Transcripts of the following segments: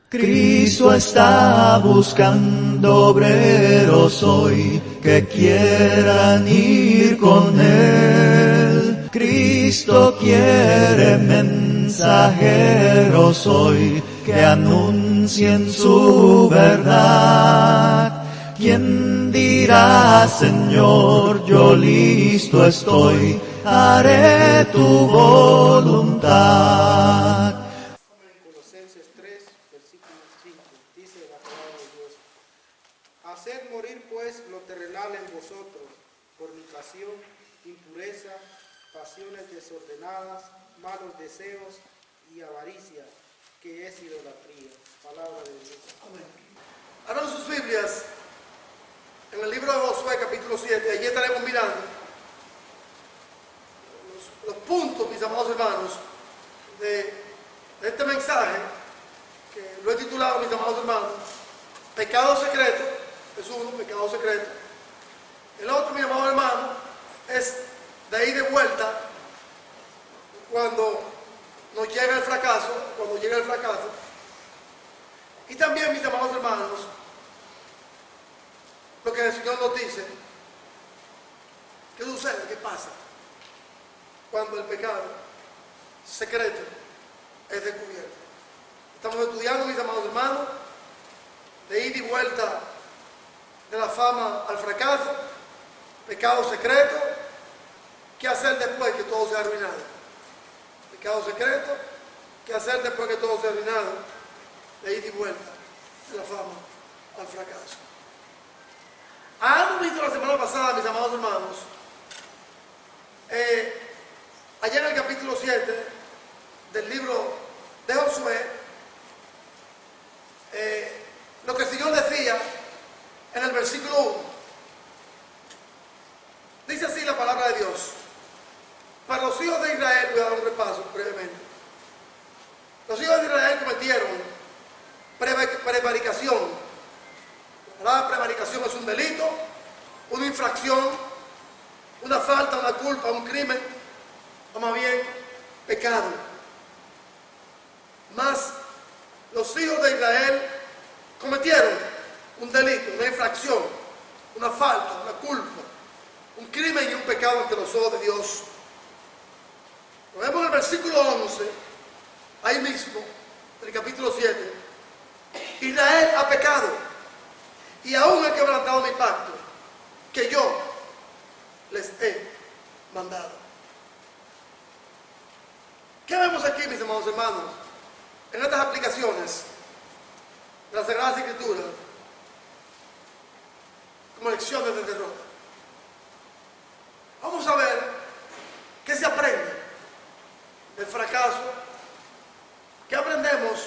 Cristo está buscando obreros hoy que quieran ir con Él. Cristo quiere mensajeros hoy que anuncien su verdad. ¿Quién dirá, Señor, yo listo estoy, haré tu voluntad? Colosenses 3, versículo 5, dice la palabra de Dios: haced morir pues lo terrenal en vosotros, fornicación, impureza, pasiones desordenadas, malos deseos y avaricia, que es idolatría. Palabra de Dios. Amén. Abran sus Biblias en el libro de Josué, capítulo 7. Allí estaremos mirando los puntos, mis amados hermanos, de este mensaje, que lo he titulado, mis amados hermanos, pecado secreto. Es uno, pecado secreto. El otro, mis amados hermanos, es de ahí de vuelta cuando nos llega el fracaso, Y también, mis amados hermanos, lo que el Señor nos dice: ¿qué sucede? ¿Qué pasa cuando el pecado secreto es descubierto? Estamos estudiando, mis amados hermanos, de ida y vuelta de la fama al fracaso, pecado secreto. ¿Qué hacer después que todo sea arruinado? Pecado secreto. ¿Qué hacer después que todo sea arruinado? De ida y vuelta de la fama al fracaso. Hemos visto la semana pasada, mis amados hermanos, allá en el capítulo 7 del libro de Josué, lo que el Señor decía en el versículo 1. Dice así la palabra de Dios. Para los hijos de Israel, voy a dar un repaso brevemente. Los hijos de Israel cometieron prevaricación. La prevaricación es un delito, una infracción, una falta, una culpa, un crimen, o más bien pecado. Mas los hijos de Israel cometieron un delito, una infracción, una falta, una culpa, un crimen y un pecado ante los ojos de Dios. Lo vemos en el versículo 11, ahí mismo, del capítulo 7. Israel ha pecado y aún ha quebrantado mi pacto que yo les he mandado. ¿Qué vemos aquí, mis amados hermanos, en estas aplicaciones de las Sagradas Escrituras como lecciones de derrota? Vamos a ver qué se aprende del fracaso, qué aprendemos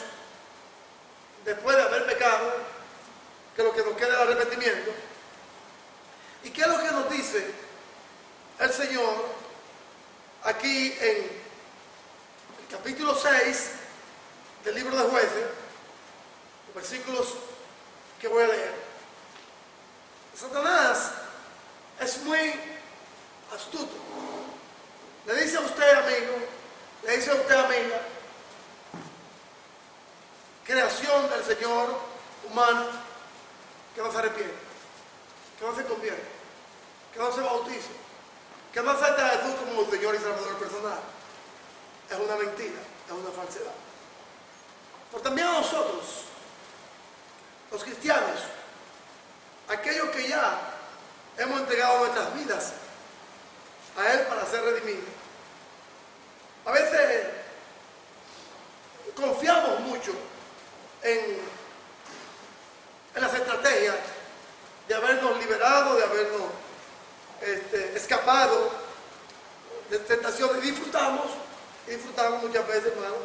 después de haber pecado, que lo que nos queda es el arrepentimiento, y qué es lo que nos dice el Señor aquí en el capítulo 6 del libro de Jueces, los versículos que voy a leer. Satanás es muy astuto. Le dice a usted, amigo, le dice a usted, amiga, creación del Señor, humano, que no se arrepiente, que no se convierte, que no se bautiza, que no acepta a Jesús como Señor y Salvador personal. Es una mentira, es una falsedad. Pero también a nosotros, los cristianos, aquellos que ya hemos entregado nuestras vidas a Él para ser redimidos, a veces confiamos mucho en las estrategias de habernos liberado, de habernos escapado de tentaciones. Disfrutamos muchas veces, hermano,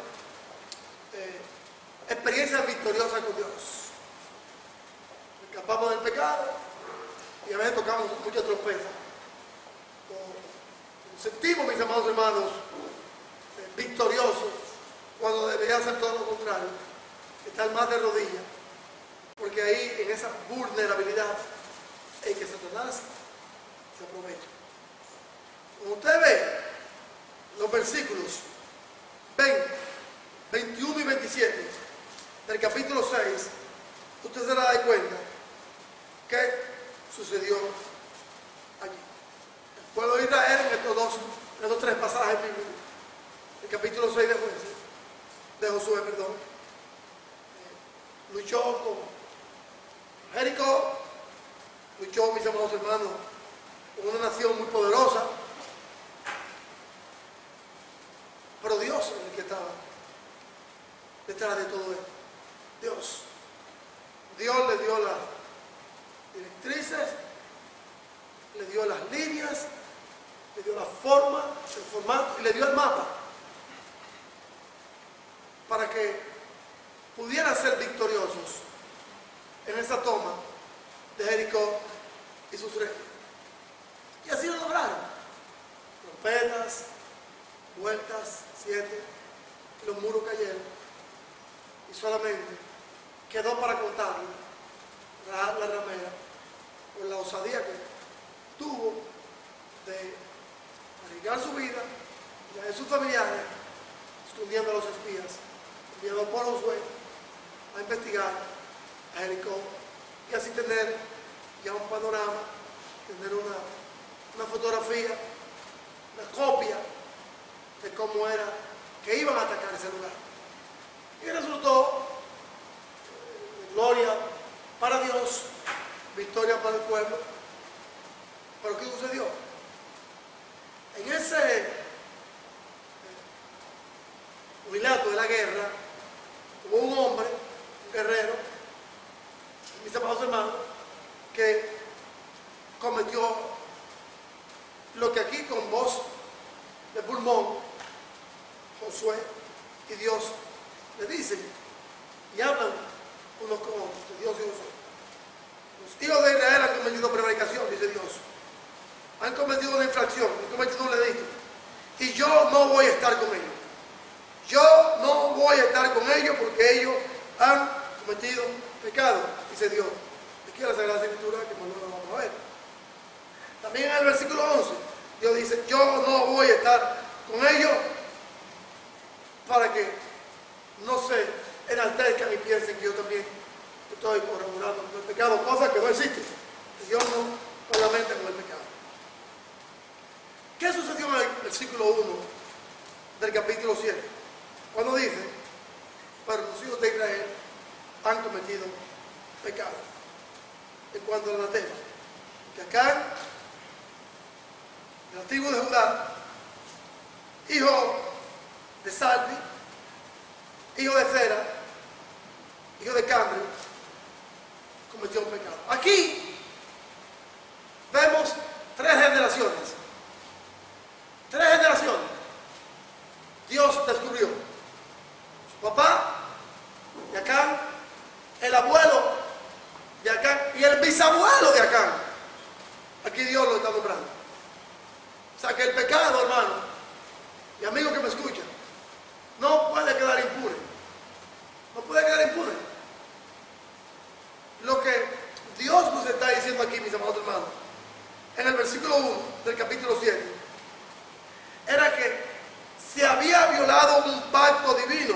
experiencias victoriosas con Dios. Escapamos del pecado y a veces tocamos muchas trompezas. Nos sentimos, mis amados hermanos, victoriosos, cuando debería ser todo lo contrario, estar más de rodillas, porque ahí, en esa vulnerabilidad, es que Satanás se aprovecha. Cuando usted ve los versículos 20, 21 y 27 del del capítulo 6, usted se da cuenta que sucedió allí. El pueblo de Israel en estos tres pasajes bíblicos, el capítulo 6 de Jueces, de Josué, perdón, luchó con Jericó, luchó, mis amados hermanos, con una nación muy poderosa, pero Dios es el que estaba detrás de todo esto. Dios le dio las directrices, le dio las líneas, le dio la forma, el formato y le dio el mapa para que pudieran ser victoriosos en esa toma de Jericó y sus reyes. Y así lo lograron. Trompetas, vueltas, 7, y los muros cayeron. Y solamente quedó para contarle la ramera por la osadía que tuvo de arriesgar su vida y la de sus familiares, escondiendo a los espías, enviados por Josué a investigar a Jericó y así tener ya un panorama, tener una fotografía, una copia de cómo era que iban a atacar ese lugar. Y resultó gloria para Dios, victoria para el pueblo. Pero ¿qué sucedió? En ese relato de la guerra, hubo un hombre, un guerrero, mis amados hermanos, que cometió lo que aquí con voz de pulmón Josué y Dios le dicen y hablan unos con otros, de Dios y Josué. Los hijos de Israel han cometido prevaricación, dice Dios. Han cometido una infracción, han cometido un delito. Y yo no voy a estar con ellos. Yo no voy a estar con ellos porque ellos han cometido pecado, dice Dios. Aquí en la Sagrada Escritura, que más luego vamos a ver. También en el versículo 11, Dios dice, yo no voy a estar con ellos para que no se enaltezcan y piensen que yo también estoy corroborando con el pecado, cosa que no existe. Dios no solamente con el pecado. ¿Qué sucedió en el versículo 1 del capítulo 7? Cuando dice, pero los hijos de Israel han cometido pecado. En cuanto al anatema, que acá, el antiguo de Judá, hijo de Salvi, hijo de Zera, hijo de Camri, cometió un pecado. Aquí vemos tres generaciones. Tres generaciones. Dios descubrió su papá de Acán, el abuelo de Acán y el bisabuelo de Acán. Aquí Dios lo está nombrando. O sea que el pecado, hermano, y amigo que me escuchan, no puede quedar impune. No puede quedar impune. Lo que Dios nos está diciendo aquí, mis amados hermanos, en el versículo 1 del capítulo 7, era que se había violado un pacto divino.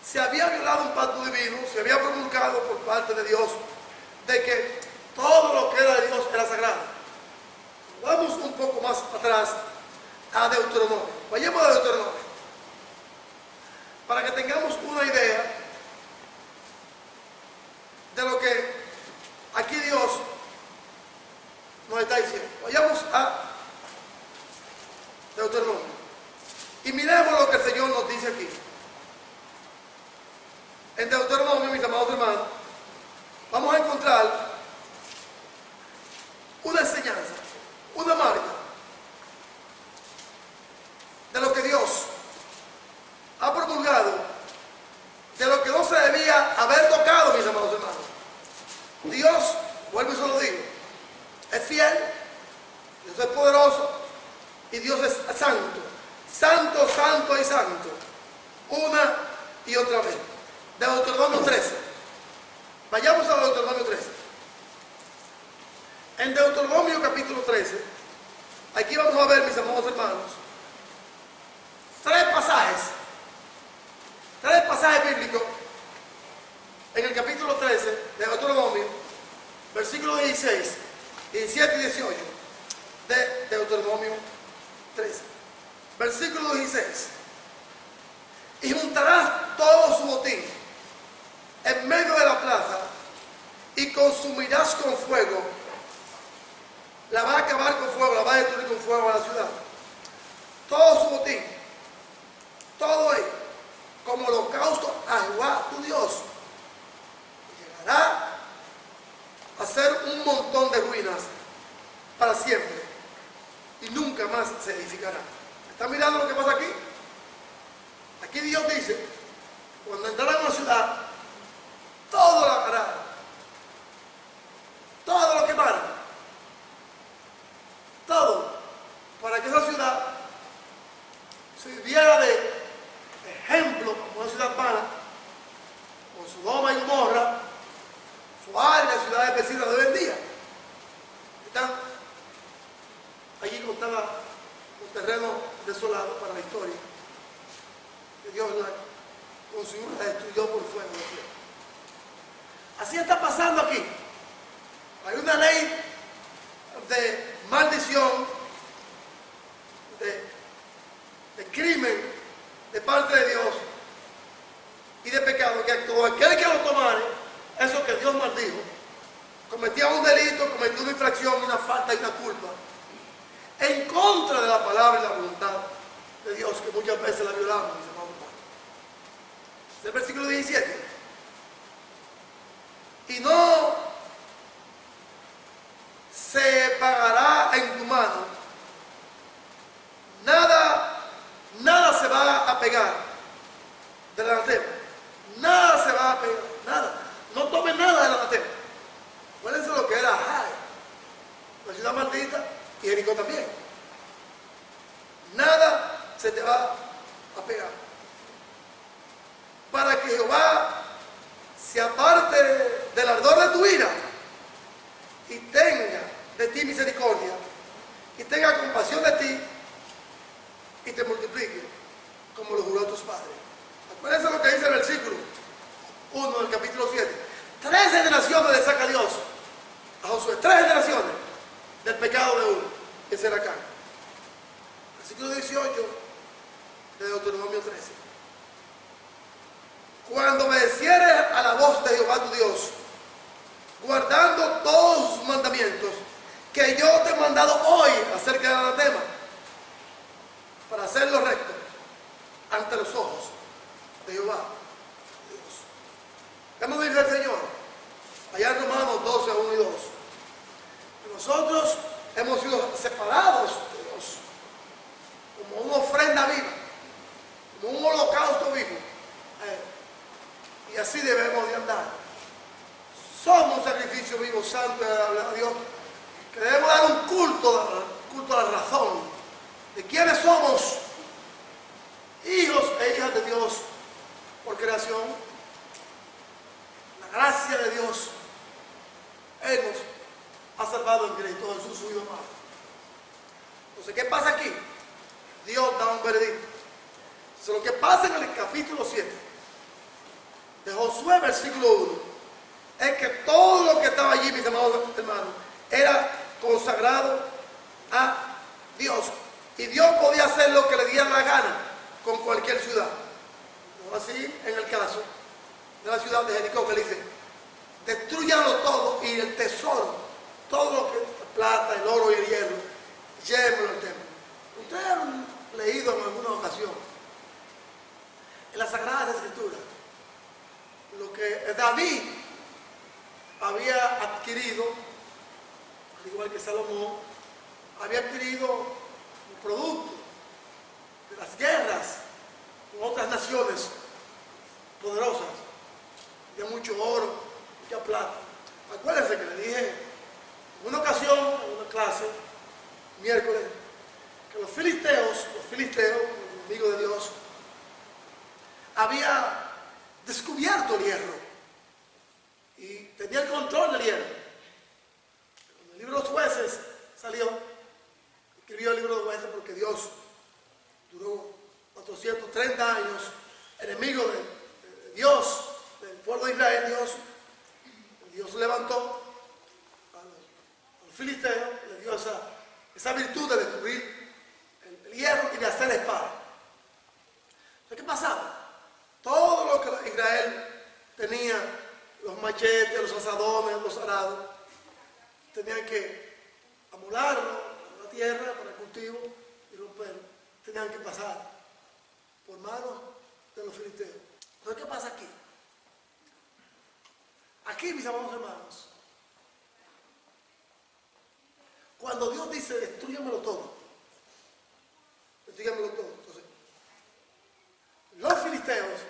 Se había violado un pacto divino, se había promulgado por parte de Dios de que todo lo que era de Dios era sagrado. Vamos un poco más atrás a Deuteronomio. Vayamos a Deuteronomio para que tengamos una idea de lo que aquí Dios nos está diciendo. Vayamos a Deuteronomio y miremos lo que el Señor nos dice aquí. En Deuteronomio, mis amados hermanos, vamos a encontrar una enseñanza, una marca de lo que Dios ha promulgado, de lo que no se debía haber tocado, mis amados hermanos. Dios, vuelvo y se lo digo, es fiel, Dios es poderoso y Dios es santo. Santo, santo y santo. Una y otra vez. Deuteronomio 13. Vayamos a Deuteronomio 13. En Deuteronomio capítulo 13, aquí vamos a ver, mis amados hermanos, tres pasajes bíblicos 16, 17 y 18 de Deuteronomio 13. Versículo 16. Y juntarás todo su botín en medio de la plaza y consumirás con fuego. La va a acabar con fuego, la va a destruir con fuego a la ciudad. Todo su botín, todo ello, como holocausto a Jehová tu Dios. Llegará a ser un montón de ruinas para siempre y nunca más se edificará. ¿Están mirando lo que pasa aquí? Aquí Dios dice, cuando entrarán a una ciudad, todo lo hará, todo lo quemarán, todo, para que esa ciudad sirviera de ejemplo como una ciudad mala, con Sodoma y Gomorra, Fuar y las ciudades vecinas de hoy en día. Están allí contaba un terreno desolado para la historia, que Dios la consumió, la destruyó por fuego. Así está pasando aquí. Hay una ley de maldición, de crimen de parte de Dios y de pecado, que todo aquel que lo tomare, eso que Dios maldijo, cometía un delito, cometió una infracción, una falta y una culpa, en contra de la palabra y la voluntad de Dios, que muchas veces la violamos, mis hermanos. Es el versículo 17. Y no se pagará en tu mano, nada se va a pegar del anatema, nada se va a pegar, nada, no tomen nada del anatema. Acuérdense lo que era Jai, la ciudad maldita, y Jericó también. Nada se te va a pegar, para que Jehová se aparte del ardor de tu ira y tenga de ti misericordia y tenga compasión de ti y te multiplique como lo juró a tus padres. Acuérdense lo que dice el versículo 1 del capítulo 7. 3 generaciones le saca Dios a Josué, 3 generaciones del pecado de uno, que será acá. Versículo 18 de Deuteronomio 13. Cuando obedecieres a la voz de Jehová tu Dios, guardando todos sus mandamientos que yo te he mandado hoy acerca del anatema, para hacerlo recto ante los ojos de Jehová Dios. ¿Qué nos dice el Señor? Allá en Romanos 12, 1 y 2. Nosotros hemos sido separados de Dios como una ofrenda viva, como un holocausto vivo. Y así debemos de andar. Somos un sacrificio vivo, santo a Dios, que debemos dar un culto a la razón de quiénes somos, hijos e hijas de Dios por creación. La gracia de Dios, Él nos ha salvado en Cristo Jesús, su Hijo amado. Entonces, ¿qué pasa aquí? Dios da un veredicto. Entonces, lo que pasa en el capítulo 7 de Josué, versículo 1, es que todo lo que estaba allí, mis amados hermanos, era consagrado a Dios. Y Dios podía hacer lo que le diera la gana con cualquier ciudad. No así en el caso de la ciudad de Jericó, que le dice, destruyanlo todo y el tesoro, todo lo que la plata, el oro y el hierro, llévenlo al templo. Ustedes han leído en alguna ocasión en las Sagradas Escrituras lo que David había adquirido, al igual que Salomón, había adquirido un producto de las guerras con otras naciones poderosas, de mucho oro, mucha plata. Acuérdense que le dije en una ocasión, en una clase, miércoles, que los filisteos, los enemigos de Dios, había descubierto el hierro y tenía el control del hierro. Cuando el libro de los Jueces salió, escribió el libro de los Jueces porque Dios duró 430 años enemigo de Dios, del pueblo de Israel. Dios levantó a filisteo le dio esa virtud de descubrir el hierro y de hacer espada. Entonces, ¿qué pasaba? Todo lo que Israel tenía, los machetes, los asadones, los arados, tenían que amolarlo a la tierra para el cultivo y romperlo. Tenían que pasar por manos de los filisteos. Entonces, ¿qué pasa aquí? Aquí, mis amados hermanos, cuando Dios dice, destrúyamelo todo, entonces, los filisteos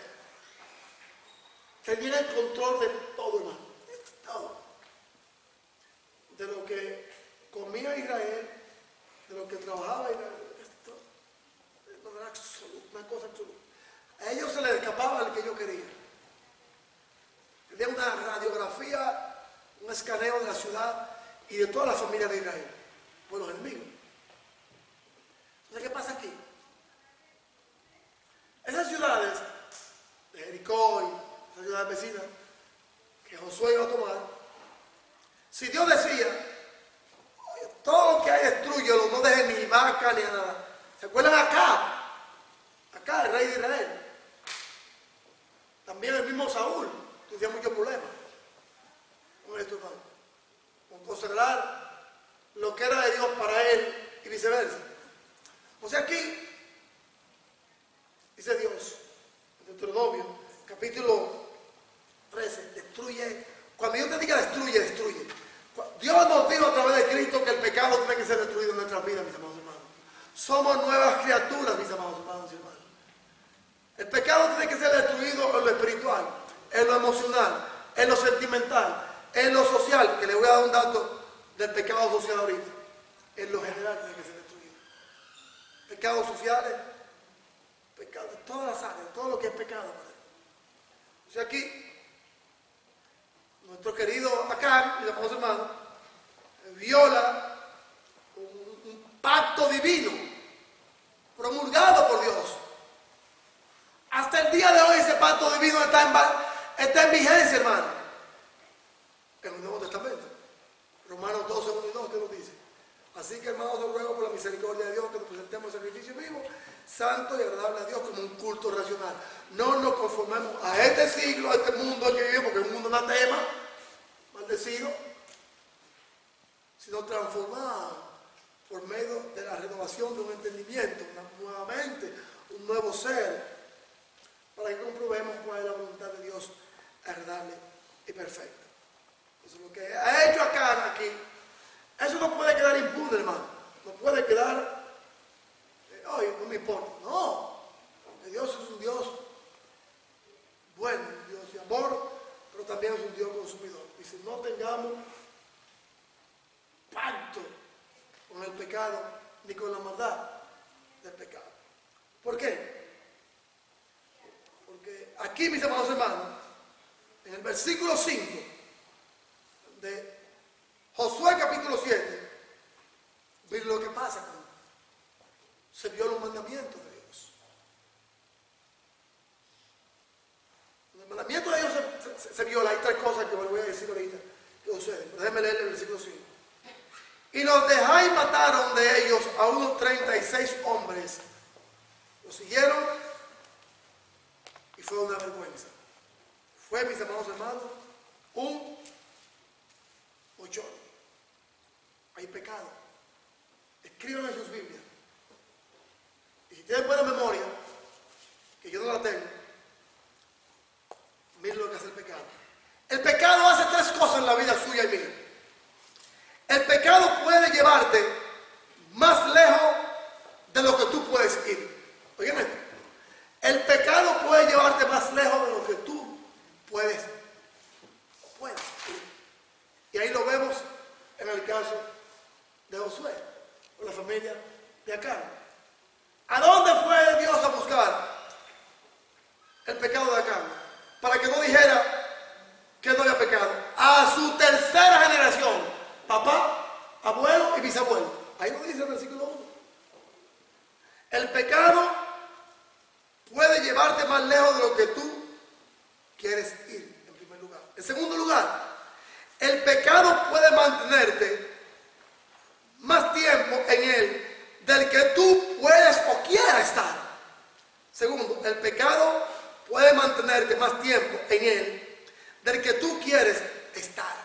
tenían el control de todo, hermano, todo. De lo que comía Israel, de lo que trabajaba Israel, una cosa absoluta. A ellos se les escapaba el que yo quería. Tenía una radiografía, un escaneo de la ciudad y de toda la familia de Israel, por los enemigos. Entonces, ¿qué pasa aquí? Esas ciudades de Jericó y esas ciudades vecinas que Josué iba a tomar, si Dios decía, oye, todo lo que hay destrúyelo, no dejen ni vaca ni nada. ¿Se acuerdan acá? Acá, el rey de Israel. También el mismo Saúl tenía muchos problemas con esto, hermano. Con consagrar lo que era de Dios para él y viceversa. O sea, aquí dice Dios, en Deuteronomio, capítulo 13, destruye. Cuando yo te diga destruye, destruye. Dios nos dijo a través de Cristo que el pecado tiene que ser destruido en nuestras vidas, mis amados hermanos. Somos nuevas criaturas, mis amados hermanos y hermanas. El pecado tiene que ser destruido en lo espiritual, en lo emocional, en lo sentimental, en lo social, que le voy a dar un dato del pecado social ahorita. En lo general tiene que ser destruido. Pecados sociales, pecados de todas las áreas, todo lo que es pecado. O sea, aquí, nuestro querido Acán, mis amados hermanos, viola un pacto divino promulgado por Dios. Hasta el día de hoy ese pacto divino está en vigencia, hermano. En el Nuevo Testamento. Romanos 12, 1 y 2, ¿qué nos dice? Así que, hermanos, os ruego por la misericordia de Dios que nos presentemos el sacrificio vivo, santo y agradable a Dios como un culto racional. No nos conformemos a este siglo, a este mundo en que vivimos, porque es un mundo anatema, maldecido, sino transformado por medio de la renovación de un entendimiento, nuevamente, un nuevo ser, para que comprobemos cuál es la voluntad de Dios agradable y perfecta. Eso es lo que ha hecho acá, aquí. Eso no puede quedar impune, hermano. No puede quedar, oye, no me importa. No, porque Dios es un Dios bueno, un Dios de amor, pero también es un Dios consumidor. Y si no tengamos pacto con el pecado, ni con la maldad del pecado. ¿Por qué? Porque aquí, mis amados hermanos, en el versículo 5 de Josué capítulo 7, miren lo que pasa cuando se viola un mandamiento de Dios. Cuando el mandamiento de Dios se viola, hay tres cosas que voy a decir ahorita que suceden. Pero déjenme leer el versículo 5. Y los de Jai mataron de ellos a unos 36 hombres. Los siguieron y fue una vergüenza. Fue, mis amados hermanos, un bochorno. Hay pecado. Escriban en sus Biblias. Y si tienen buena memoria, que yo no la tengo, miren lo que hace el pecado. El pecado hace tres cosas en la vida suya y mía. El pecado puede llevarte más lejos de lo que tú puedes ir. Oigan esto. El pecado puede llevarte más lejos de lo que tú puedes ir. Y ahí lo vemos en el caso de Josué, con la familia de Acán. ¿A dónde fue Dios a buscar el pecado de Acán? Para que no dijera que no había pecado. A su tercera generación, papá, abuelo y bisabuelo. Ahí lo dice el versículo 1. El pecado puede llevarte más lejos de lo que tú quieres ir, en primer lugar. En segundo lugar, el pecado puede mantenerte en él del que tú puedes o quieras estar. Segundo, el pecado puede mantenerte más tiempo en él del que tú quieres estar.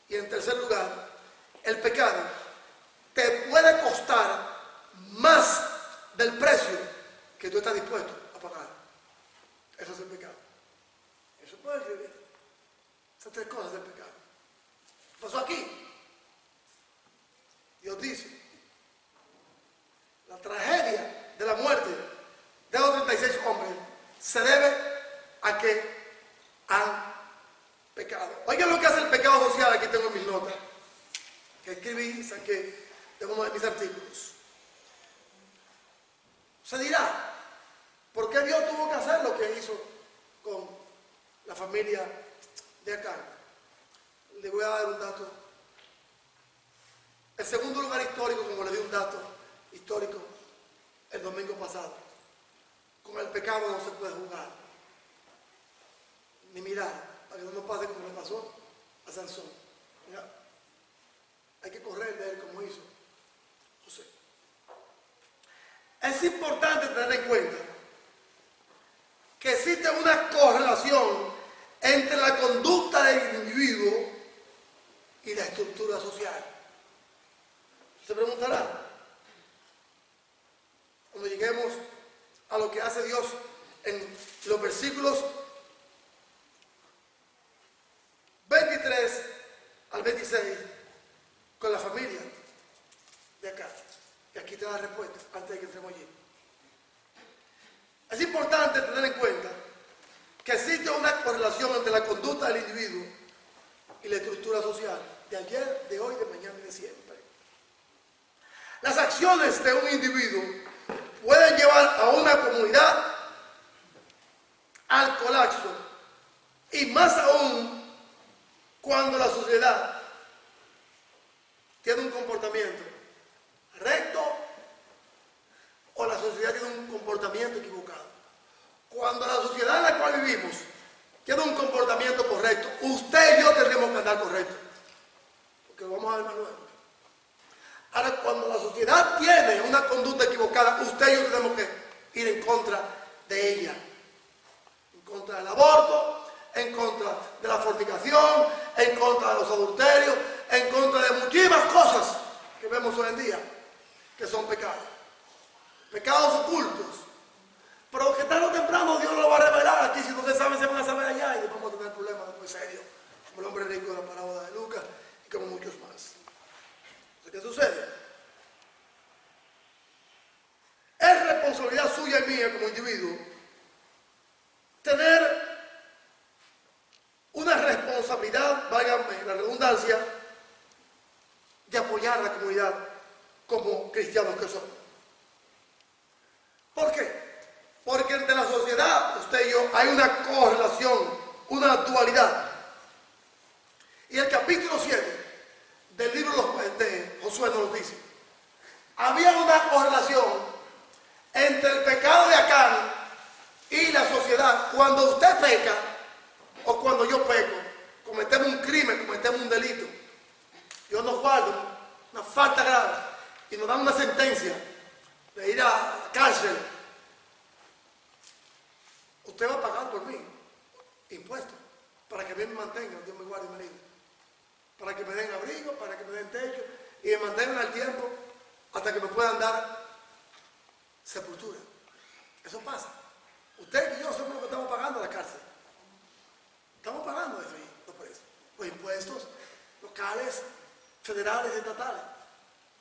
Y en tercer lugar, el pecado te puede costar más del precio que tú estás dispuesto a pagar. Eso es el pecado. Eso puede escribir. Esas tres cosas del pecado. ¿Qué pasó aquí? Dios dice, la tragedia de la muerte de los 36 hombres se debe a que han pecado. Oigan lo que hace el pecado social. Aquí tengo mis notas que escribí, saqué de uno de mis artículos. Se dirá, ¿por qué Dios tuvo que hacer lo que hizo con la familia de Acán? Le voy a dar un dato. El segundo lugar histórico, como le di un dato histórico el domingo pasado, con el pecado no se puede jugar ni mirar, para que no nos pase como le pasó a Sansón. Mira, hay que correr de él como hizo José. Es importante tener en cuenta que existe una correlación entre la conducta del individuo y la estructura social. Se preguntará, cuando lleguemos a lo que hace Dios en los versículos 23 al 26 con la familia de acá. Y aquí te da la respuesta antes de que entremos allí. Es importante tener en cuenta que existe una correlación entre la conducta del individuo y la estructura social de ayer, de hoy, de mañana y de siempre. Las acciones de un individuo pueden llevar a una comunidad al colapso, y más aún cuando la sociedad tiene un comportamiento recto o la sociedad tiene un comportamiento equivocado. Cuando la sociedad en la cual vivimos tiene un comportamiento correcto, usted y yo tendremos que andar correcto, porque lo vamos a ver más luego. Ahora, cuando la sociedad tiene una conducta equivocada, usted y yo tenemos que ir en contra de ella, en contra del aborto, en contra de la fornicación, en contra de los adulterios, en contra de muchísimas cosas que vemos hoy en día que son pecados, pecados ocultos, pero que tarde o temprano Dios lo va a revelar. Aquí, si no se sabe, se van a saber allá, y después vamos a tener problemas después serios, como el hombre rico de la parábola de Lucas y como muchos más. ¿Qué sucede? Es responsabilidad suya y mía como individuo tener una responsabilidad, válgame la redundancia, de apoyar a la comunidad como cristianos que somos. ¿Por qué? Porque entre la sociedad, usted y yo, hay una correlación, una dualidad. Y el capítulo 7 del libro de Josué nos dice, había una correlación entre el pecado de Acán y la sociedad. Cuando usted peca o cuando yo peco, cometemos un crimen, cometemos un delito, Dios nos guarda una falta grave y nos da una sentencia de ir a la cárcel. Usted va a pagar por mí impuestos para que me mantengan, Dios me guarde y me libre, para que me den abrigo, para que me den techo y me mantengan al tiempo hasta que me puedan dar sepultura. Eso pasa. Usted y yo somos los que estamos pagando la cárcel. Estamos pagando eso ahí, los impuestos locales, federales y estatales.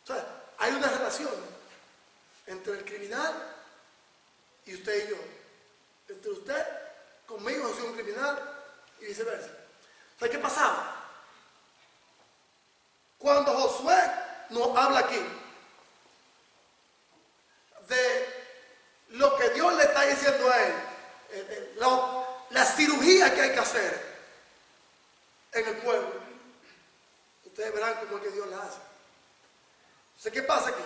O sea, hay una relación entre el criminal y usted y yo. Entre usted, conmigo, soy un criminal y viceversa. O sea, ¿qué pasaba? Cuando Josué nos habla aquí de lo que Dios le está diciendo a él, la cirugía que hay que hacer en el pueblo, ustedes verán cómo es que Dios la hace. Entonces, ¿qué pasa aquí?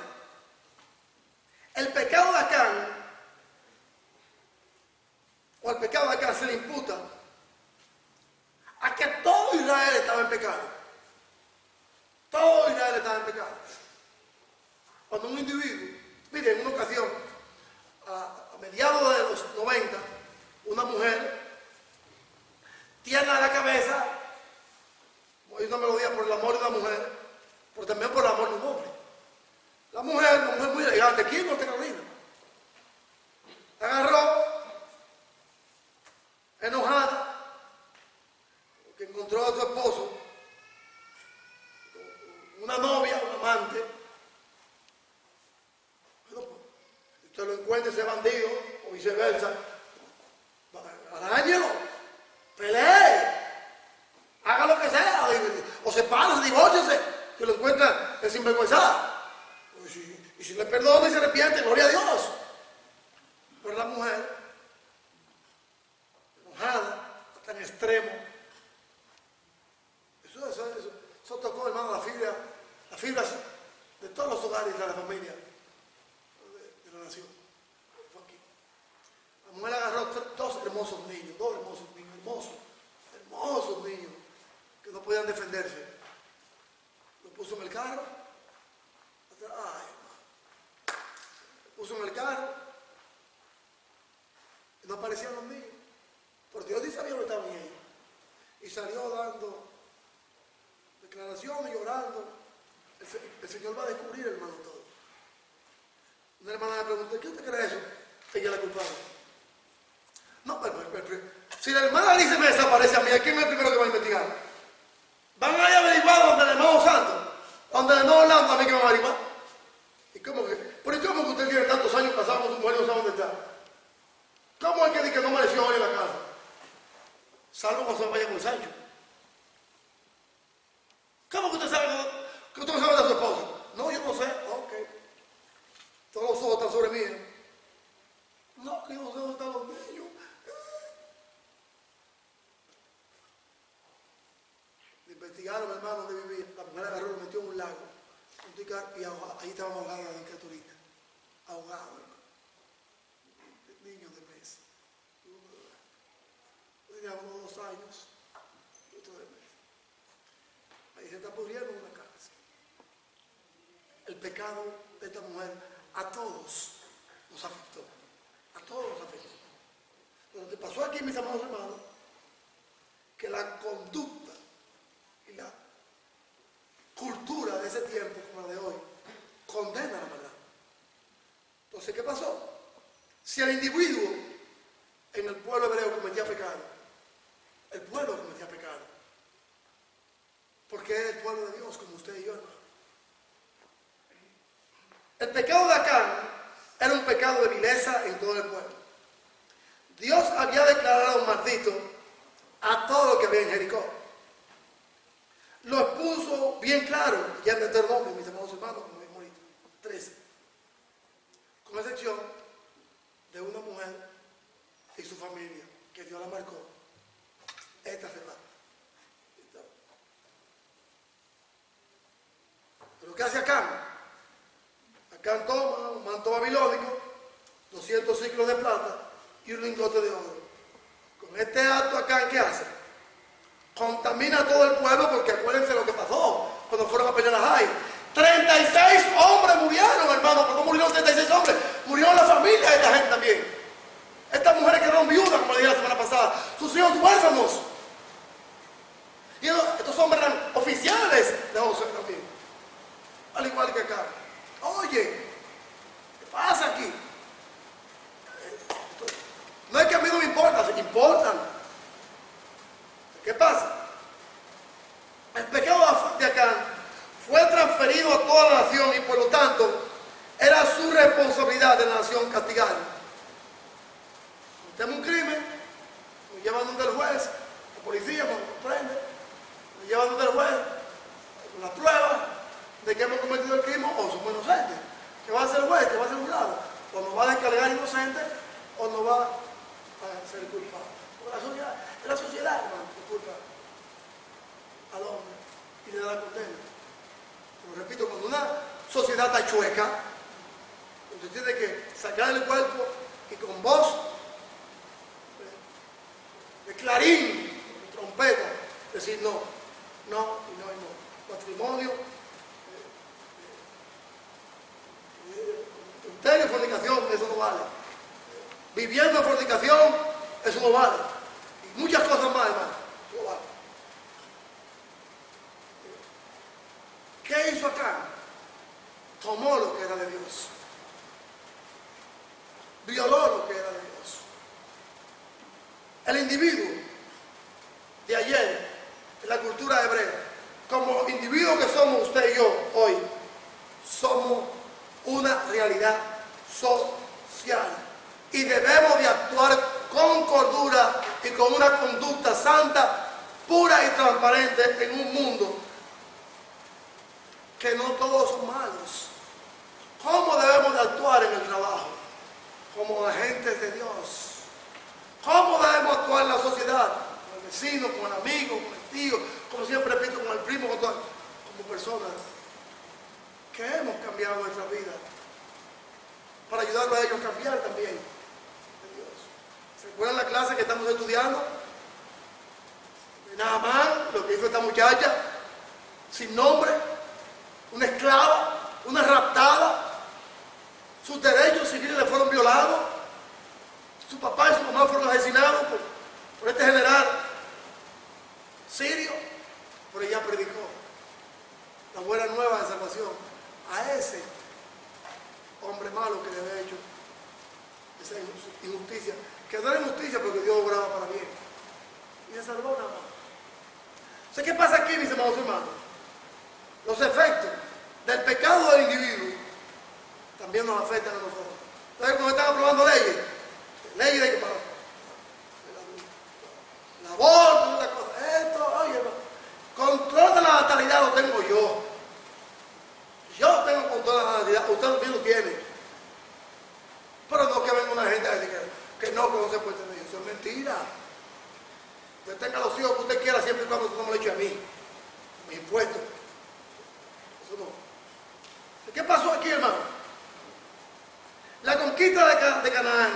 El pecado de Acán, o el pecado de Acán, se le imputa a que todo Israel estaba en pecado. Todo Israel estaba en pecado. Pelee. Haga lo que sea. O sepárese, divórciese. Si lo encuentra es sinvergüenza. Y si le perdona y se arrepiente, gloria a Dios. Pero la mujer, enojada, hasta en extremo. Eso tocó, hermano, las fibras de todos los hogares de la familia, de la nación. Fue aquí. La mujer agarró dos hermosos niños, hermosos niños, que no podían defenderse. Lo puso en el carro. Lo puso en el carro. Y no aparecían los niños. Porque Dios sí sabía dónde estaban ellos. Y salió dando declaraciones, llorando. El Señor va a descubrir, hermano, todo. Una hermana me preguntó, ¿qué usted cree eso? Ella es la culpable. No, pero si la hermana dice me desaparece a mí, ¿quién es el primero que va a investigar? Van a ir a averiguar donde el hermano Santo, donde el hermano Orlando, a mí que van a averiguar. ¿Y cómo que? ¿Por qué cómo que usted tiene tantos años casados con su mujer y no sabe dónde está? ¿Cómo es que dice que no amaneció hoy en la casa? Salvo cuando se vaya con Sancho. ¿Cómo que usted sabe que usted no sabe de su esposa? No, yo no sé. Ok. Todos los ojos están sobre mí. No, que yo no sé dónde están los niños. Le investigaron, hermano, donde vivía. La mujer agarró, lo metió en un lago. Y ahí estaban ahogados las criaturitas. Ahogados, hermano. Niños de mes. Tenía uno de 2 años. Y otro de mes. Ahí se está pudriendo en una cárcel. El pecado de esta mujer a todos nos afectó. A todos nos afectó. Lo que pasó aquí, mis amados hermanos, que la conducta y la cultura de ese tiempo, como la de hoy, condena la maldad. Entonces, ¿qué pasó? Si el individuo en el pueblo hebreo cometía pecado, el pueblo cometía pecado, porque es el pueblo de Dios, como usted y yo, hermano. El pecado de Acán era un pecado de vileza en todo el pueblo. Dios había declarado maldito a todo lo que había en Jericó. Lo expuso bien claro, ya en Deuteronomio, mis hermanos como vimos ahorita, 13. Con excepción de una mujer y su familia, que Dios la marcó. Esta se va. Pero ¿qué hace Acán? Acán toma un manto babilónico, 200 ciclos de plata y un lingote de oro. Con este acto Acán, ¿qué hace? Contamina a todo el pueblo, porque acuérdense lo que pasó cuando fueron a pelear a Jai. 36 hombres murieron, hermano. ¿Por qué murieron 36 hombres? Murieron la familia de esta gente también. Estas mujeres quedaron viudas, como le dije la semana pasada. Sus hijos huérfanos. Y estos hombres eran oficiales de José también. Al igual que acá. Oye, ¿qué pasa aquí? No es que a mí no me importa, se importan. ¿Qué pasa? El pecado de Acán fue transferido a toda la nación y por lo tanto era su responsabilidad de la nación castigarlo. Cometemos un crimen, nos llevan donde el juez, la policía nos prende, nos llevan donde el juez, con la prueba de que hemos cometido el crimen o somos inocentes. ¿Qué va a hacer el juez? ¿Qué va a hacer el jurado? O nos va a descargar inocente o nos va a ser culpable. La sociedad, hermano, que culpa al hombre y le da la condena. Pero repito, cuando una sociedad está chueca, usted tiene que sacar el cuerpo y con voz de clarín, de trompeta, decir no, no y no y no. Matrimonio, adulterio, fornicación, eso no vale. Viviendo en fornicación, eso no vale. Y muchas cosas más, hermano, eso no vale. ¿Qué hizo acá? Tomó lo que era de Dios. Violó lo que era de Dios. El individuo de ayer, en la cultura hebrea, como individuos que somos usted y yo hoy, somos una realidad social y debemos de actuar con cordura y con una conducta santa, pura y transparente en un mundo que no todos son malos. ¿Cómo debemos de actuar en el trabajo? Como agentes de Dios. ¿Cómo debemos actuar en la sociedad? Con el vecino, con el amigo, con el tío, como siempre repito, con el primo, como personas que hemos cambiado nuestra vida para ayudarlos a ellos a cambiar también de Dios. ¿Se acuerdan la clase que estamos estudiando? Nada más lo que hizo esta muchacha, sin nombre, una esclava, una raptada. Sus derechos civiles le fueron violados. Su papá y su mamá fueron asesinados por este general sirio. Pero ella predicó la buena nueva de salvación a ese hombre malo que le había hecho esa injusticia, que no era injusticia porque Dios obraba para bien, y se salvó nada más. ¿Sé qué pasa aquí, mis amados hermanos? Los efectos del pecado del individuo también nos afectan a nosotros. Entonces, cuando están aprobando leyes de que para el aborto, una cosa, esto, oye, control de la natalidad lo tengo yo. Yo tengo control de la natalidad, usted también lo tiene. Pero no que venga una gente a decir que no se puede tener. Eso es mentira. Usted tenga los hijos que usted quiera siempre y cuando usted no me lo eche a mí. Mis impuestos. Eso no. ¿Qué pasó aquí, hermano? La conquista de Canaán.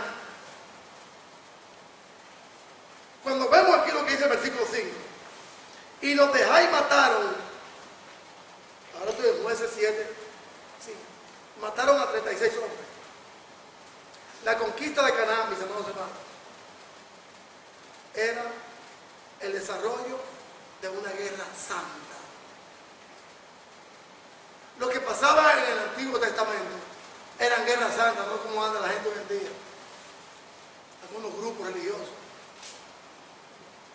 Cuando vemos aquí lo que dice el versículo 5. Y los de Jai mataron. Ahora estoy en Jueces 7. Sí. Mataron a 36 hombres. La conquista de Canaán, mis hermanos era el desarrollo de una guerra santa. Lo que pasaba en el Antiguo Testamento eran guerras santas, no como anda la gente hoy en día. Algunos grupos religiosos.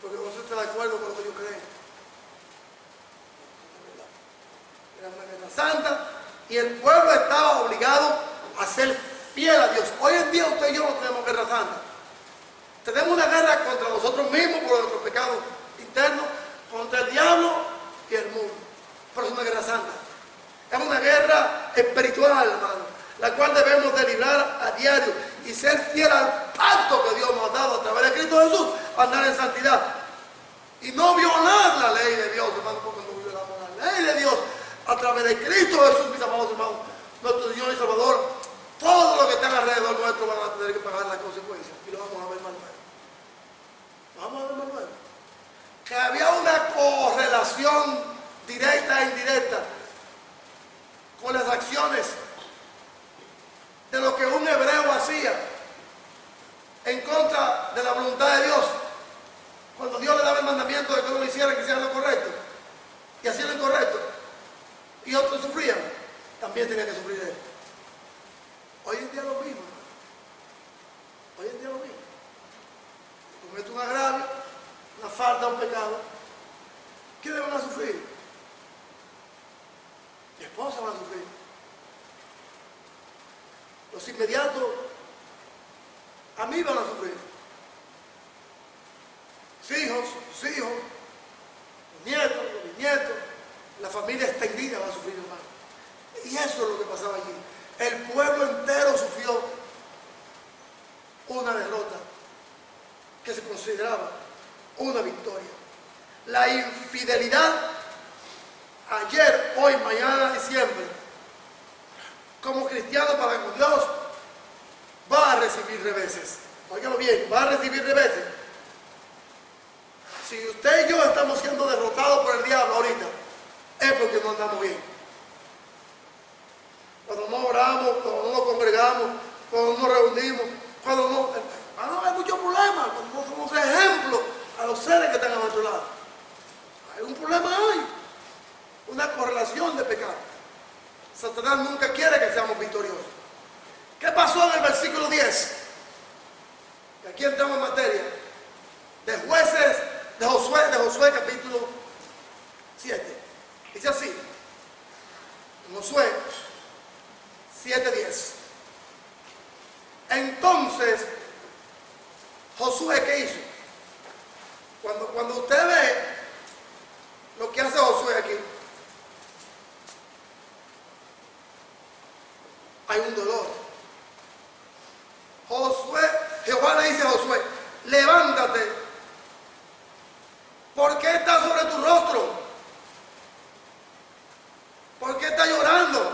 Porque no se está de acuerdo con lo que ellos creen. Era una guerra santa y el pueblo estaba obligado a ser fiel a Dios. Hoy en día usted y yo no tenemos guerra santa. Tenemos una guerra contra nosotros mismos por nuestros pecados internos, contra el diablo y el mundo. Pero es una guerra santa. Es una guerra espiritual, hermano, la cual debemos de librar a diario y ser fiel al pacto que Dios nos ha dado a través de Cristo Jesús, andar en santidad. Y no violar la ley de Dios, hermano, porque no violamos la ley de Dios a través de Cristo Jesús, mis amados hermanos, nuestro Señor y Salvador. Todo lo que está alrededor nuestro van a tener que pagar las consecuencias. Y lo vamos a ver más luego. Vamos a ver más luego. Que había una correlación directa e indirecta con las acciones de lo que un hebreo hacía en contra de la voluntad de Dios. Cuando Dios le daba el mandamiento de que no lo hicieran, que hicieran lo correcto, y hacían lo incorrecto, y otros sufrían, también tenía que sufrir él. Hoy en día lo mismo. Hoy en día lo mismo. Comete un agravio, una falta, un pecado. ¿Quiénes van a sufrir? Mi esposa va a sufrir. Los inmediatos a mí van a sufrir. Sus hijos, los nietos, los bisnietos, la familia extendida va a sufrir, hermano. Y eso es lo que pasaba allí. El pueblo entero sufrió una derrota que se consideraba una victoria. La infidelidad, ayer, hoy, mañana y siempre, como cristiano para con Dios, va a recibir reveses. Óigalo bien, va a recibir reveses. Si usted y yo estamos siendo derrotados por el diablo ahorita, es porque no andamos bien. Cuando no oramos, cuando no nos congregamos, cuando no nos reunimos, cuando no... hay muchos problemas, cuando no somos ejemplo a los seres que están a nuestro lado. Hay un problema ahí, una correlación de pecado. Satanás nunca quiere que seamos victoriosos. ¿Qué pasó en el versículo 10? Y aquí entramos en materia. De Jueces, de Josué capítulo 7. Dice así, en Josué 7:10. Entonces, Josué, ¿qué hizo? Cuando usted ve lo que hace Josué aquí, hay un dolor. Jehová le dice a Josué, levántate, ¿por qué estás sobre tu rostro? ¿Por qué estás llorando?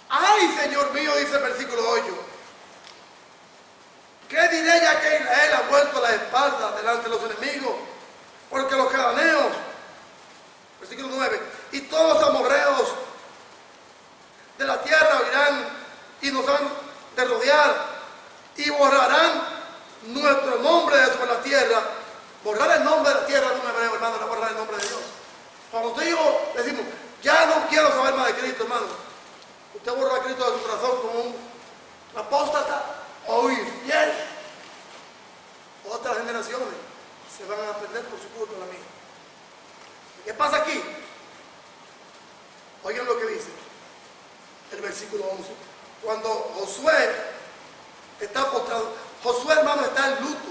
Ay, Señor mío, dice el versículo 8, ¿qué diré ya que Israel ha vuelto la espalda delante de los enemigos? Porque los cananeos, versículo 9, y todos los amorreos de la tierra oirán y nos han de rodear y borrarán nuestro nombre de sobre la tierra. Borrar el nombre de la tierra de un hebreo, hermano, no borrar el nombre de Dios. Cuando usted y yo decimos, ya no quiero saber más de Cristo, hermano, usted borra a Cristo de su corazón como un apóstata o infiel. Otras generaciones se van a perder por su culpa, la mía. ¿Qué pasa aquí? Oigan lo que dice el versículo 11. Cuando Josué está postrado, Josué, hermano, está en luto.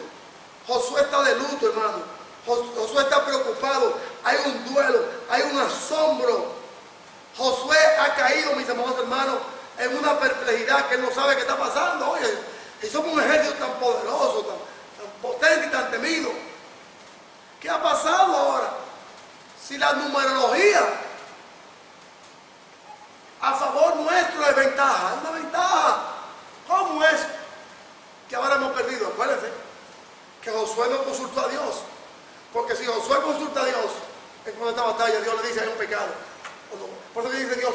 Josué está de luto, hermano. Josué está preocupado. Hay un duelo, hay un asombro. Josué ha caído, mis amados hermanos, en una perplejidad que él no sabe qué está pasando. Oye, y somos un ejército tan poderoso, tan potente y tan temido. ¿Qué ha pasado ahora? Si la numerología a favor nuestro es ventaja, es una ventaja. ¿Cómo es que ahora hemos perdido? Acuérdense que Josué no consultó a Dios, porque si Josué consulta a Dios en esta batalla, Dios le dice hay un pecado. Por eso dice Dios,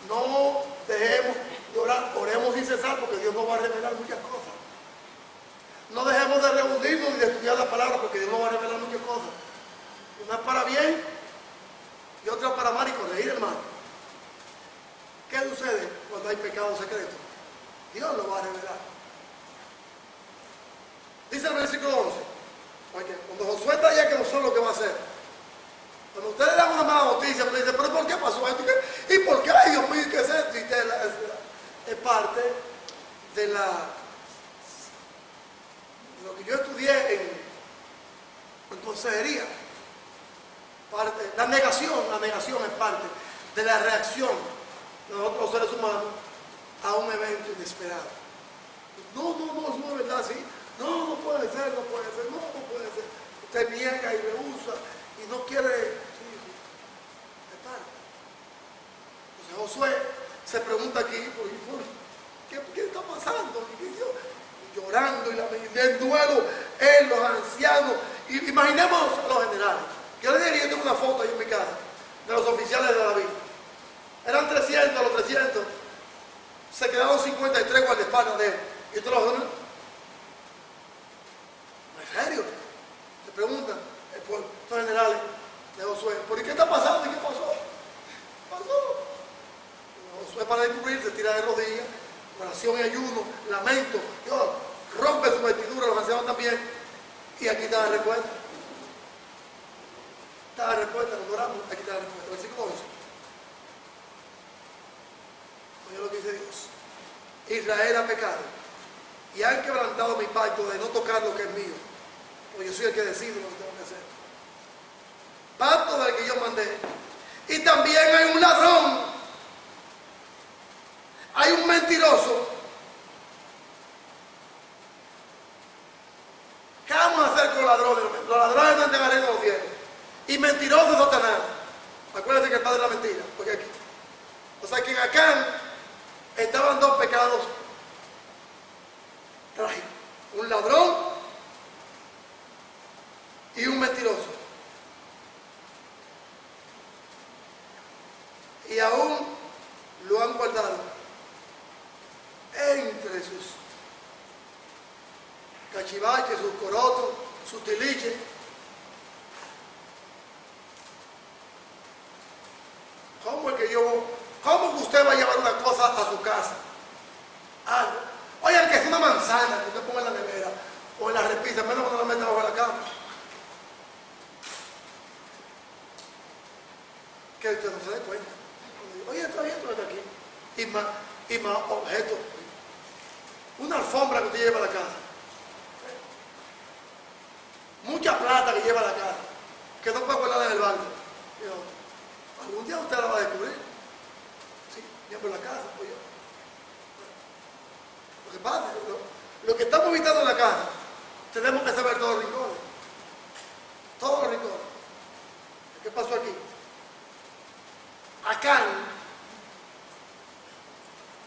no dejemos de orar, oremos sin cesar, porque Dios nos va a revelar muchas cosas. No dejemos de reunirnos y de estudiar la palabra, porque Dios nos va a revelar muchas cosas. Una es para bien y otra para mal y corregir, hermano. ¿Qué sucede cuando hay pecado secreto? Dios lo va a revelar. Dice el versículo 11. Oye, cuando Josué está allá, que no sabe lo que va a hacer. Cuando usted le da una mala noticia, usted dice, pero ¿por qué pasó esto? ¿Y por qué? Ay, Dios mío, ¿qué es esto? Es parte de lo que yo estudié en consejería. La negación es parte de la reacción de nosotros los seres humanos a un evento inesperado. No es verdad así. No puede ser, no puede ser. Usted niega y rehúsa y no quiere. Sí, es parte. Entonces Josué se pregunta aquí, ¿qué está pasando? Y llorando y el duelo, él, los ancianos. Y imaginemos a los generales. Yo le diría, yo tengo una foto ahí en mi casa de los oficiales de David. Eran 300, los 300. Se quedaron 53 guardaespaldas de él. ¿Y usted los ve? ¿En serio? Se preguntan estos generales de Josué, ¿por qué está pasando? ¿Y qué pasó? Josué, para descubrirse, tira de rodillas, oración y ayuno, lamento. Dios rompe su vestidura, los ancianos también. Y aquí está la respuesta. Está la respuesta, nos oramos, aquí está la respuesta. Versículo 11. Oye lo que dice Dios. Israel ha pecado y han quebrantado mi pacto de no tocar lo que es mío, porque yo soy el que decido lo que tengo que hacer. Pacto del que yo mandé. Y también hay un ladrón, hay un mentiroso. ¿Qué vamos a hacer con los ladrones? Los ladrones no entregarán a los cielos. Y mentiroso es Satanás. Acuérdense que el padre de la mentira. Porque aquí. O sea que en Acán estaban dos pecados trágicos. Un ladrón y un mentiroso. Y aún lo han guardado entre sus cachivaches, sus corotos, sus tiliches. ¿Cómo que usted va a llevar una cosa a su casa? Algo. Oigan, que es una manzana que usted ponga en la nevera o en la repisa, menos cuando la meta bajo la cama. Que usted no se dé cuenta. Oye, esto está aquí. Y más objetos. Una alfombra que usted lleva a la casa. plata que lleva a la casa, que no puede guardar en el banco. Digo, algún día usted la va a descubrir. Sí, llevo en la casa, pues yo. Lo que pasa, lo que estamos habitando en la casa, tenemos que saber todos los rincones. Todos los rincones. ¿Qué pasó aquí? Acán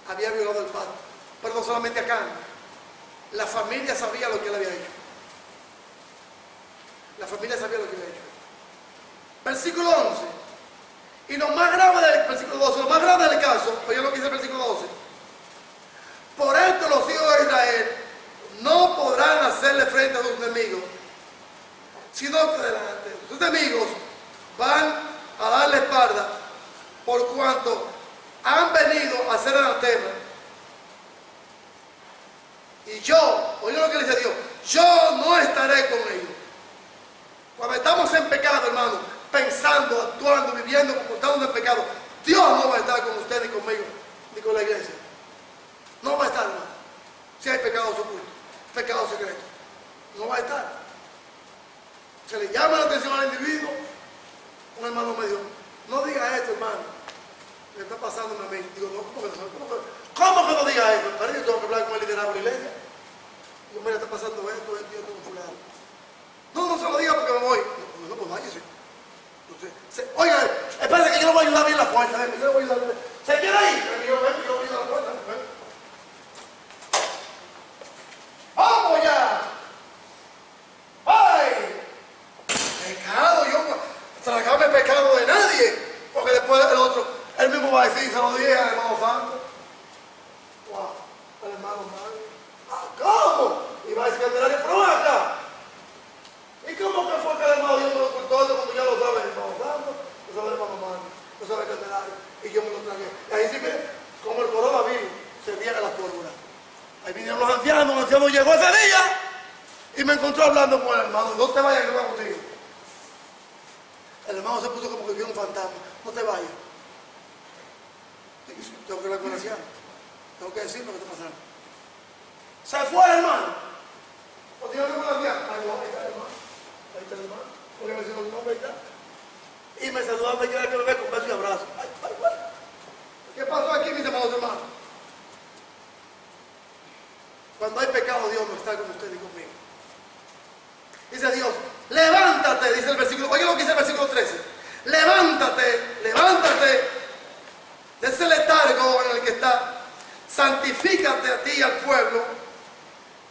había violado el pacto, pero no solamente Acán. La familia sabía lo que él había hecho. La familia sabía lo que había hecho. Versículo 11. Y lo más grave del versículo 12, lo más grave del caso, oye lo que dice el versículo 12. Por esto los hijos de Israel no podrán hacerle frente a sus enemigos, sino que delante de sus enemigos van a darle espalda, por cuanto han venido a hacer anatema. Y yo, oye lo que dice Dios, yo no estaré con ellos. Cuando estamos en pecado, hermano, pensando, actuando, viviendo, comportándonos en pecado, Dios no va a estar con usted ni conmigo, ni con la iglesia. No va a estar, hermano. Si hay pecados ocultos, pecados secretos, no va a estar. Se le llama la atención al individuo. Un hermano me dijo, no diga esto, hermano, me está pasando a mí. Digo, no, ¿cómo que no diga esto? Para yo tengo que hablar con el liderazgo de la iglesia. Digo, mira, está pasando esto, con fulano. No se lo diga porque me voy. No, pues váyase. Oiga, espérate que yo lo voy a ayudar a abrir la puerta. Yo lo voy a ayudar. ¿Se queda ahí? Yo voy a abrir la puerta. ¡Vamos ya! ¡Ay! Pecado, yo tragarme pecado de nadie. Porque después el otro, él mismo va a decir, se lo dije al hermano Santo. ¡Wow! Al hermano Mario. ¿Cómo? Y va a decir que el pero acá. ¿Y cómo que fue que el hermano Dios me lo ocultó cuando ya lo sabe el hermano Santo? Lo sabe el hermano Mario, lo sabe el Candelario. Y yo me lo tragué. Y ahí sí que, como el coronavirus, se viene la pólvora. Ahí vinieron los ancianos, el anciano llegó ese día y me encontró hablando con el hermano. No te vayas, que va contigo. El hermano se puso como que vio un fantasma. No te vayas. Tengo que hablar con el anciano. Tengo que decir lo que está pasando. Se fue el hermano. ¿O tiene que hablar con el anciano? Ahí está el hermano. Ahí está el hermano. Porque me dijo, no, ahí está. Y me saludaba y quería que me vea con beso y abrazo. Ay, ¿qué pasó aquí, mis hermanos hermanos? Cuando hay pecado, Dios no está con usted ni conmigo. Dice Dios, levántate, dice el versículo, oye lo que dice el versículo 13. Levántate de ese letargo en el que está. Santifícate a ti y al pueblo.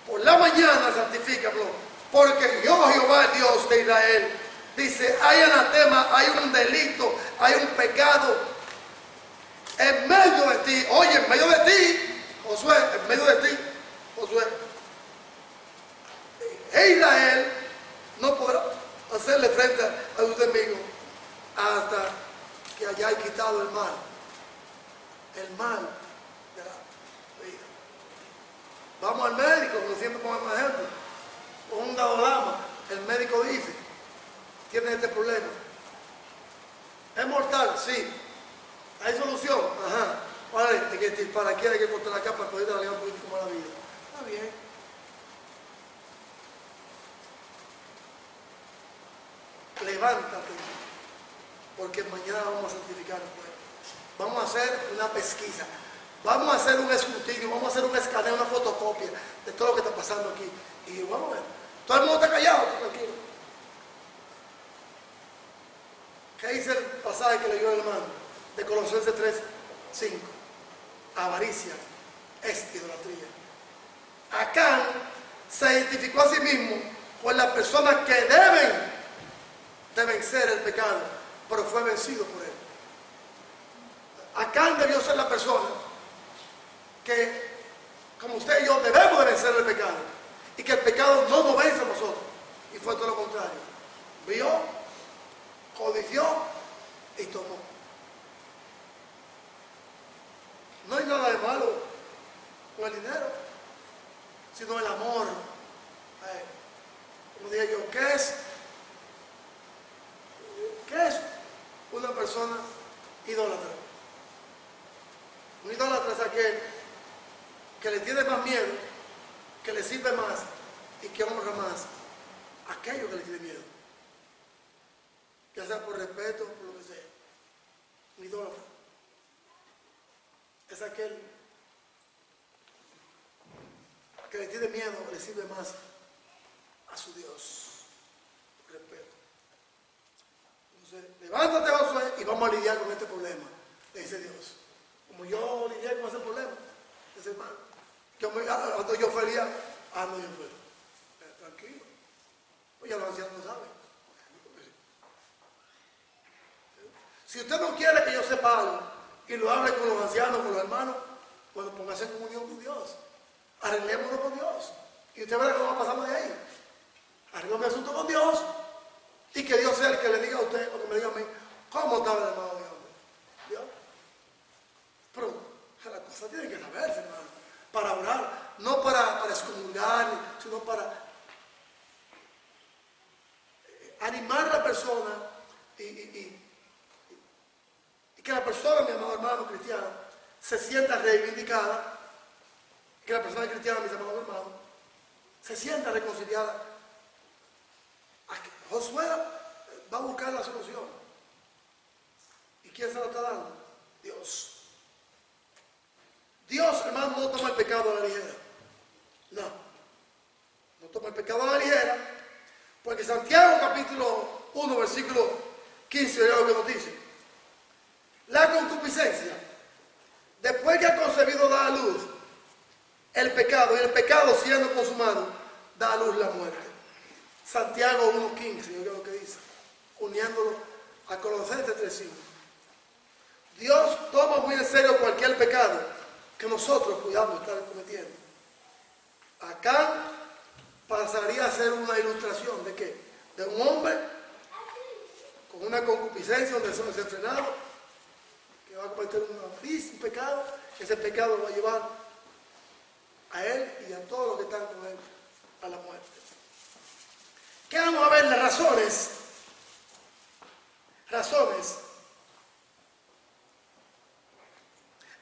Por la mañana santifícalo. Porque yo, Jehová, el Dios de Israel, dice, hay anatema, hay un delito, hay un pecado en medio de ti. Oye, en medio de ti, Josué, en medio de ti, Josué. E Israel no podrá hacerle frente a sus enemigos hasta que hayáis quitado el mal de la vida. Vamos al médico, como siempre ponemos ejemplo, con un gadolama. El médico dice, tienes este problema. ¿Es mortal? Sí. ¿Hay solución? Ajá. Vale, para aquí hay que cortar la capa para poder darle un poquito más la vida. Está bien. Levántate, porque mañana vamos a santificar el pueblo. Vamos a hacer una pesquisa, vamos a hacer un escrutinio, vamos a hacer un escaneo, una fotocopia de todo lo que está pasando aquí. Y vamos a ver. Todo el mundo está callado, tranquilo. ¿Qué dice el pasaje que leyó el hermano? De Colosenses 3:5. Avaricia es idolatría. Acán se identificó a sí mismo con las personas que deben vencer el pecado, pero fue vencido por él. Acán debió ser la persona que, como usted y yo, debemos de vencer el pecado, y que el pecado no nos vence a nosotros. Y fue todo lo contrario. Vio, codició y tomó. No hay nada de malo con el dinero, sino el amor. Como dije yo, ¿qué es una persona idólatra? Un idólatra es aquel que le tiene más miedo, que le sirve más y que honra más aquello que le tiene miedo. Ya sea por respeto, por lo que sea. Un idólatra es aquel que le tiene miedo, le sirve más a su Dios. Por respeto. Entonces, levántate, Josué, y vamos a lidiar con este problema, le dice Dios. Como yo lidié con ese problema, ese hermano. Cuando yo fería, no, yo fui. Tranquilo. Pues ya los ancianos no saben. Si usted no quiere que yo sepa algo y lo hable con los ancianos, con los hermanos, bueno, póngase en comunión con Dios. Arreglémonos con Dios. Y usted verá cómo pasamos de ahí. Arregló mi asunto con Dios y que Dios sea el que le diga a usted o que me diga a mí cómo está el hermano de hombre. ¿Dios? Pero las cosas tienen que saberse, hermano. Para orar, no para excomulgar, sino para animar a la persona y que la persona, mi amado hermano cristiano, se sienta reivindicada, que la persona cristiana, mis amados hermanos, se sienta reconciliada. Josué va a buscar la solución. ¿Y quién se lo está dando? Dios. Dios, hermano, no toma el pecado a la ligera. No toma el pecado a la ligera, porque Santiago capítulo 1, versículo 15, es lo que nos dice. La concupiscencia, después que ha concebido, da a luz el pecado, y el pecado, siendo consumado, da a luz la muerte. Santiago 1:15, yo creo lo que dice, uniéndolo a Colosenses 3:5. Dios toma muy en serio cualquier pecado que nosotros cuidamos estar cometiendo. Acá pasaría a ser una ilustración de ¿qué? De un hombre con una concupiscencia donde son desenfrenados, que va a cometer un pecado. Ese pecado lo va a llevar a él y a todos los que están con él a la muerte. ¿Qué vamos a ver? Las razones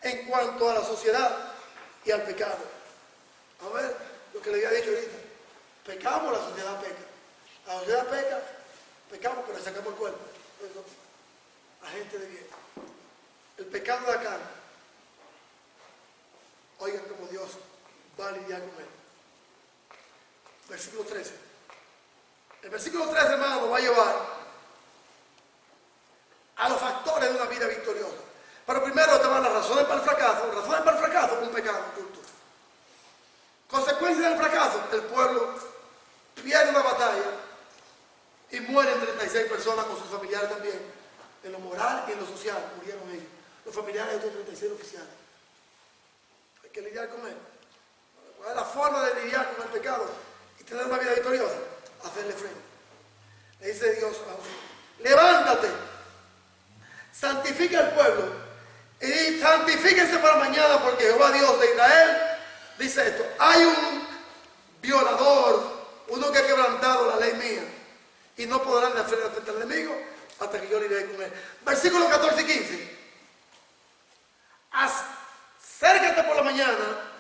en cuanto a la sociedad y al pecado. A ver, lo que le había dicho ahorita. Pecamos, la sociedad peca. La sociedad peca, pecamos, pero le sacamos el cuerpo. Eso, a gente de bien. El pecado de acá, oigan como Dios va a lidiar con él. Versículo 13. El versículo 13, hermano, nos va a llevar a los factores de una vida victoriosa. Pero primero te van las razones para el fracaso. Las razones para el fracaso, un pecado oculto. Consecuencia del fracaso, el pueblo pierde una batalla y mueren 36 personas con sus familiares también. En lo moral y en lo social murieron ellos. Los familiares de estos 36 oficiales. Hay que lidiar con él. ¿Cuál es la forma de lidiar con el pecado y tener una vida victoriosa? Hacerle frente. Le dice Dios a Josué: levántate, santifica el pueblo y santifíquense para mañana, porque Jehová Dios de Israel dice esto: hay un violador, uno que ha quebrantado la ley mía, y no podrán hacer frente al enemigo hasta que yo lidié con él. Versículos 14 y 15. Acércate por la mañana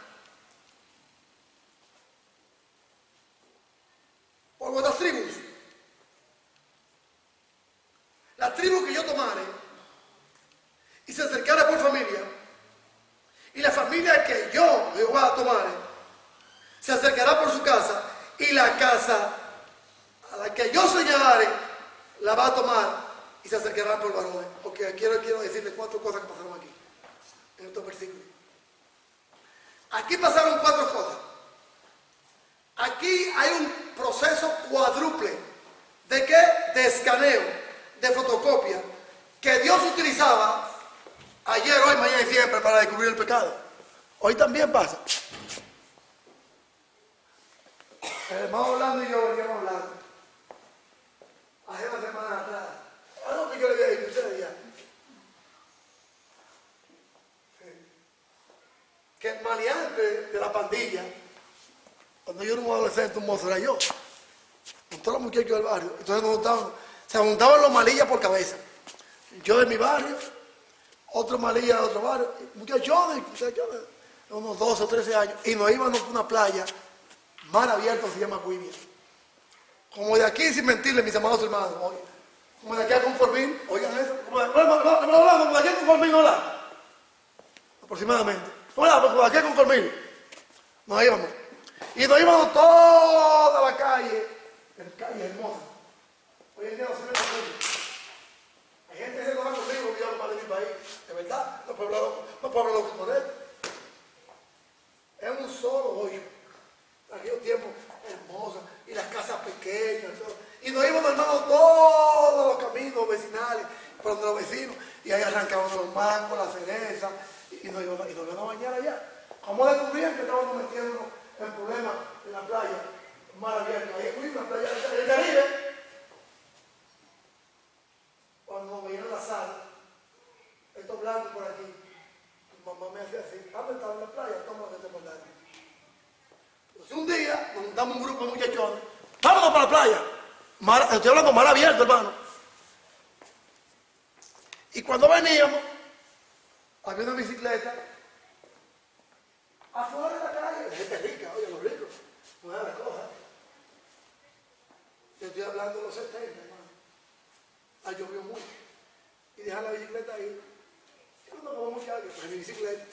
por vuestras tribus. La tribu que yo tomare y se acercara por familia, y la familia que yo, Jehová, tomare, se acercará por su casa, y la casa a la que yo señalare la va a tomar y se acercarán por varones. Porque quiero decirles 4 cosas que pasaron aquí, en estos versículos. Aquí pasaron 4 cosas. Aquí hay un proceso cuádruple. ¿De qué? De escaneo, de fotocopia, que Dios utilizaba ayer, hoy, mañana y siempre para descubrir el pecado. Hoy también pasa. El hermano Orlando y yo veníamos hablando hace una semana atrás. Algo que yo le había dicho a ustedes ya. Que el maleante de la pandilla, cuando yo era un adolescente, un mozo, era yo. Con todos los muchachos del barrio. Entonces se juntaban los malillas por cabeza. Yo de mi barrio, otro malilla de otro barrio, muchachos de unos 12 o 13 años. Y nos íbamos a una playa, mar abierto, se llama Cuivia. Como de aquí, sin mentirle, mis amados hermanos, oye, como de aquí a Conformín, oigan eso, como de aquí a Conformín, hola, aproximadamente, hola, como de aquí a Conformín, nos íbamos, y nos íbamos toda la calle hermosa. Hoy en día no se ve conmigo. Hay gente que se enoja conmigo porque yo hablo mal de mi país, de verdad, no puedo hablar lo que con él. Es un solo hoyo. Aquellos tiempos hermosos, y las casas pequeñas, todo. Y nos íbamos, hermano, todos los caminos vecinales, por donde los vecinos, y ahí arrancaban los mangos, las cerezas, y nos íbamos a bañar allá. Como descubrían que estábamos metiendo en problemas en la playa, mar abierto, ahí fuimos, la playa del Caribe. Cuando nos veían en la sala, estos blancos por aquí, mi mamá me hacía así, ¿dónde estaba en la playa? Toma que te mandaron. Entonces un día nos juntamos un grupo de muchachones, vámonos para la playa. Estoy hablando mar abierto, hermano. Y cuando veníamos, había una bicicleta afuera de la calle, gente rica, oye, los ricos, no es la cosa. Yo estoy hablando de los 70, hermano. Llovió mucho. Y dejar la bicicleta ahí. Yo no como muchachos, pues mi bicicleta.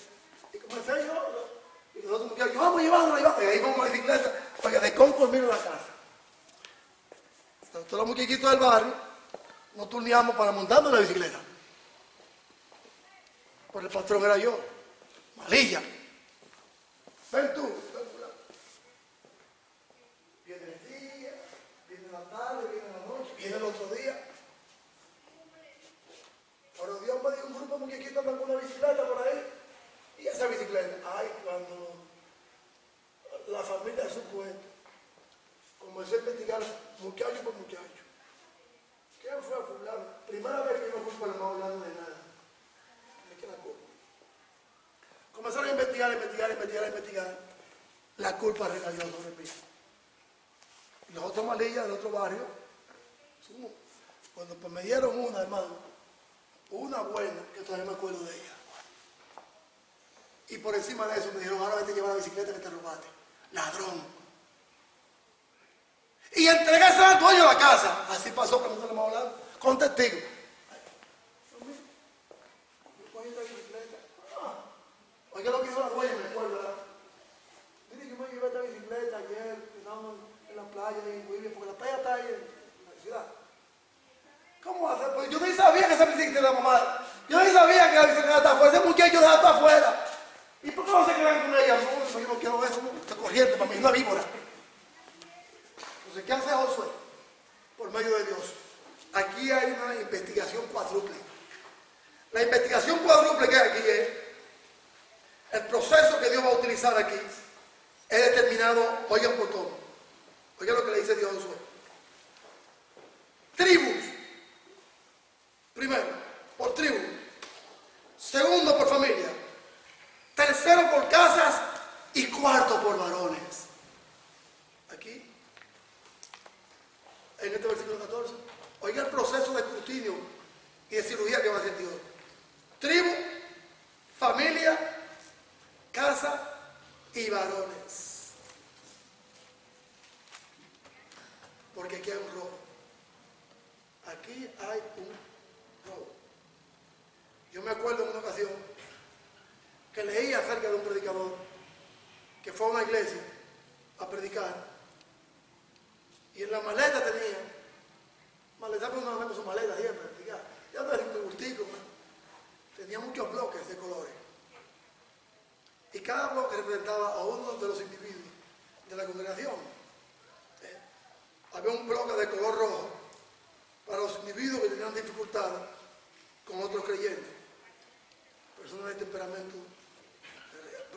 Y comencé yo, y los otros muchachos, vamos llevándola, y ahí vamos la bicicleta, para que de Conformín a la casa. Entonces, todos los muchachitos del barrio nos turneamos para montarnos en la bicicleta. Por el patrón era yo, Malilla. Ven tú, viene el día, viene la tarde, viene la noche, viene el otro día. Pero Dios me dio un grupo de muchachitos andando con una bicicleta por ahí. Y esa bicicleta, ay, cuando la familia de su cuento comencé a investigar muchacho por muchacho. ¿Quién fue a fulano? Primera vez que yo no culpo a no hablando de nada. ¿De qué la culpa? Comenzaron a investigar. La culpa recayó sobre mí. Los otros malillas del otro barrio, cuando pues me dieron una, hermano, una buena, que todavía me acuerdo de ella. Y por encima de eso me dijeron, ahora vete a llevar la bicicleta que te robaste. Ladrón. Y entregarse al dueño de la casa. Así pasó cuando nosotros hemos hablado, con testigos. Oye, lo que hizo la dueña, me acuerdo, ¿verdad? Dile que me llevé esta bicicleta ayer, que estábamos en la playa en William, porque la playa está ahí en la ciudad. ¿Cómo va a ser? Pues yo ni sabía que esa bicicleta era mamá. Yo ni sabía que la bicicleta estaba afuera. Ese muchacho la está afuera. ¿Y por qué no se quedan con ella? No, yo no quiero eso, está corriente para mí, una víbora. Entonces, ¿qué hace Josué? Por medio de Dios. Aquí hay una investigación cuádruple. La investigación cuádruple que hay aquí es el proceso que Dios va a utilizar aquí. Es determinado, oigan por todo. Oigan lo que le dice Dios a Josué. Tribus. Primero, por tribu. Segundo, por familia. Tercero, por casas. Y cuarto, por varones. Aquí, en este versículo 14, oiga el proceso de escrutinio y de cirugía que va a hacer Dios. Tribu, familia, casa y varones. Porque aquí hay un robo. Aquí hay un robo. Yo me acuerdo en una ocasión que leí acerca de un predicador que fue a una iglesia a predicar y en la maleta tenía, maleta pues no con su maleta siempre, ya no es un bultico, tenía muchos bloques de colores y cada bloque representaba a uno de los individuos de la congregación. Había un bloque de color rojo para los individuos que tenían dificultades con otros creyentes, personas de temperamento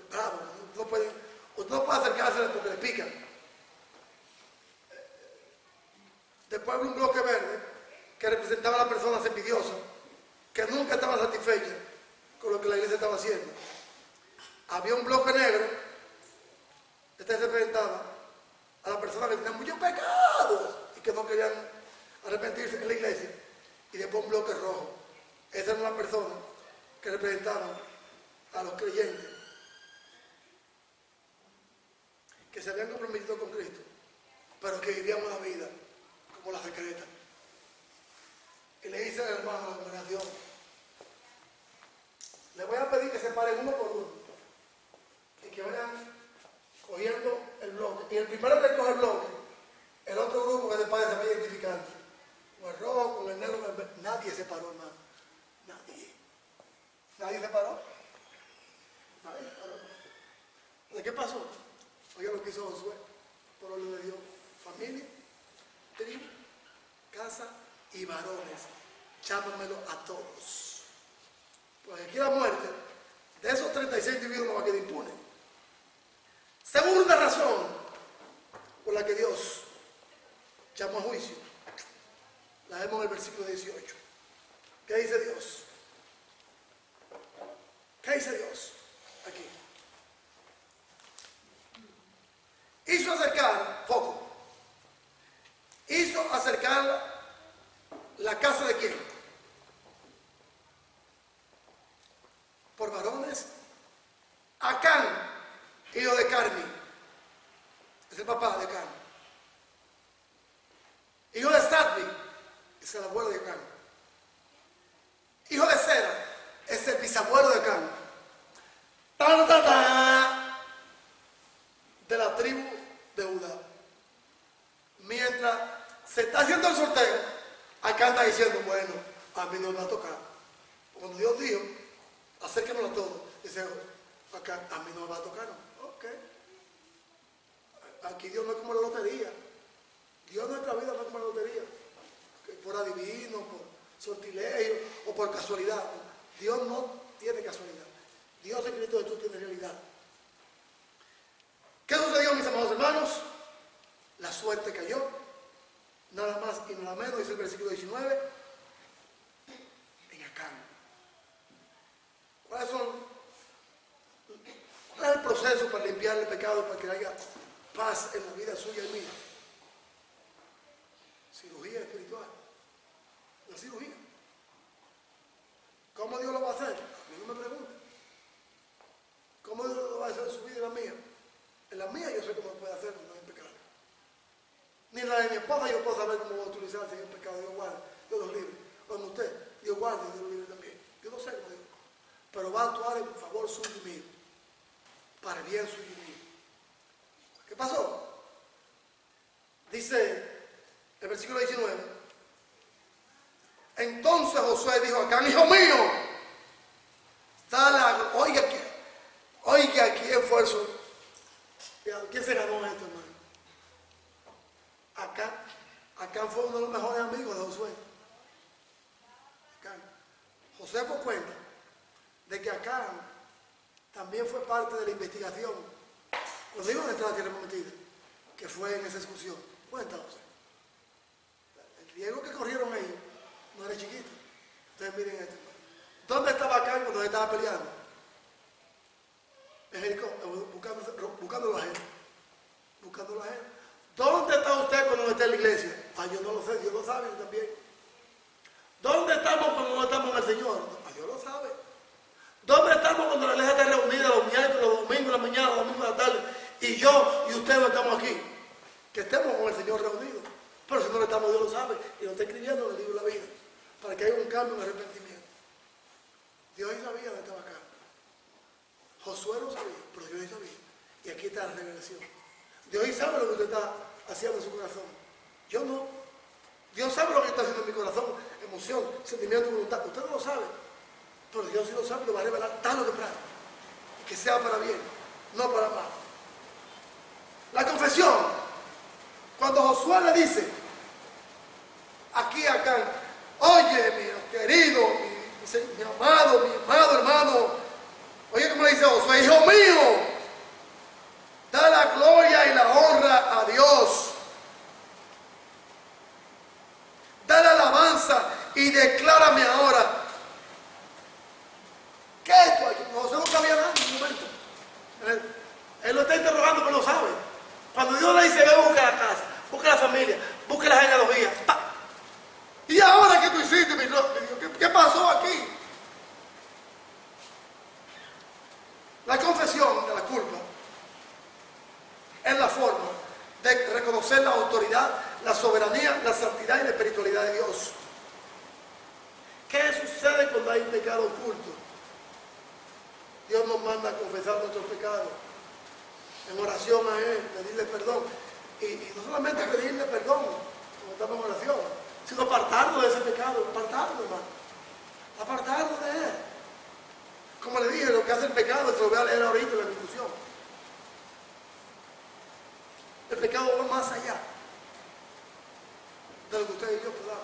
bravo, usted no puede acercarse porque le pican. Después había un bloque verde que representaba a las personas envidiosas que nunca estaban satisfechas con lo que la iglesia estaba haciendo. Había un bloque negro, este representaba a las personas que tenían muchos pecados y que no querían arrepentirse en la iglesia. Y después un bloque rojo. Esas eran las personas que representaban a los creyentes que se habían comprometido con Cristo, pero que vivían una vida por la secreta. Y le dice al hermano de la congregación, le voy a pedir que se paren uno por uno y que vayan cogiendo el bloque. Y el primero que coge el bloque, el otro grupo que se pare se va identificando. Con el rojo, con el negro, con el verde. Nadie se paró, hermano. Nadie. Nadie se paró. Nadie se paró. ¿De qué pasó? Oye lo que hizo Josué, por orden de Dios. Familia, tribu, casa y varones. Llámamelo a todos. Porque aquí la muerte de esos 36 individuos no va a quedar impune. Segunda razón por la que Dios llamó a juicio. La vemos en el versículo 18. ¿Qué dice Dios? ¿Qué dice Dios? Aquí. Hizo acercar, foco. Hizo acercar la casa de quién? Por varones. Acán, hijo de Carmi. Es el papá de Acán. Hijo de Sadbi, es el abuelo de Acán. Hijo de Sera, es el bisabuelo de Acán. ¡Ta, ta, ta! De la tribu de Judá. Mientras se está haciendo el sorteo, Acán está diciendo, bueno, a mí no me va a tocar. Cuando Dios dijo, acérquenlo a todos, dice Acán, a mí no me va a tocar. Ok. Aquí Dios no es como la lotería. Dios en nuestra vida no es como la lotería. Que por adivino, por sortilegio o por casualidad. Dios no tiene casualidad. Dios en Cristo Jesús tiene realidad. ¿Qué sucedió, mis amados hermanos? La suerte cayó. Nada más y nada menos, dice el versículo 19, en Acán. ¿Cuál es el proceso para limpiar el pecado, para que haya paz en la vida suya y mía? Cirugía espiritual. La cirugía. ¿Cómo Dios lo va a hacer? A mí no me pregunte. ¿Cómo Dios lo va a hacer en su vida y la mía? En la mía yo sé cómo lo puede hacer cuando hay pecado. Ni en la de mi esposa yo puedo saber cómo va a utilizarse en el pecado. Dios guarde, Dios los libre. Como usted, Dios guarde, Dios los libre también. Yo no sé cómo Dios. Pero va a actuar en favor suyo y mío. Para el bien suyo y mío. ¿Qué pasó? Dice el versículo 19. Entonces Josué dijo a Acán, hijo mío, oiga quién fue eso. ¿Quién se ganó esto, hermano? Acán fue uno de los mejores amigos de Josué. Acán. José fue cuenta de que Acán también fue parte de la investigación cuando iban a entrar a la tierra prometida, que fue en esa excursión. Cuenta, José. El riesgo que corrieron ellos no era chiquito. Ustedes miren esto. ¿Dónde estaba Acán cuando él estaba peleando? En Jericó, buscando la gente. Buscando la gente. ¿Dónde está usted cuando está en la iglesia? Yo no lo sé, Dios lo sabe también. ¿Dónde estamos cuando no estamos en el Señor? Dios lo sabe. ¿Dónde estamos cuando la iglesia está reunida los miércoles, los domingos, la mañana, los domingos de la tarde? Y yo y usted no estamos aquí. Que estemos con el Señor reunidos. Pero si no lo estamos, Dios lo sabe. Y lo está escribiendo en el libro de la vida. Para que haya un cambio, un arrepentimiento. Dios ya sabía dónde estaba acá. Josué no sabía, pero Dios ya sabía. Y aquí está la revelación. Dios sabe lo que usted está haciendo en su corazón. Yo no. Dios sabe lo que está haciendo en mi corazón, emoción, sentimiento, voluntad. Usted no lo sabe. Pero Dios sí lo sabe y lo va a revelar tarde o temprano. Y que sea para bien, no para mal. La confesión. Cuando Josué le dice, aquí acá, oye, mi querido, mi amado hermano, oye cómo le dice Josué, hijo mío, da la gloria y la honra a Dios. Da la alabanza y declárame ahora. ¿Qué es esto? José no sabía nada en un momento. Él lo está interrogando, pero lo sabe. Cuando Dios le dice, ve, busca la casa, busca la familia, busca la genealogía. ¡Pa! ¿Y ahora qué tú hiciste, mi Dios? ¿Qué pasó aquí? La confesión de la culpa es la forma de reconocer la autoridad, la soberanía, la santidad y la espiritualidad de Dios. ¿Qué sucede cuando hay pecado oculto? Dios nos manda a confesar nuestros pecados en oración a Él, pedirle perdón. Y no solamente pedirle perdón, como estamos en oración, sino apartarnos de ese pecado, apartarnos, hermano. Apartarnos de Él. Como le dije, lo que hace el pecado, se lo voy a leer ahorita en la discusión. El pecado va más allá de lo que usted y yo podamos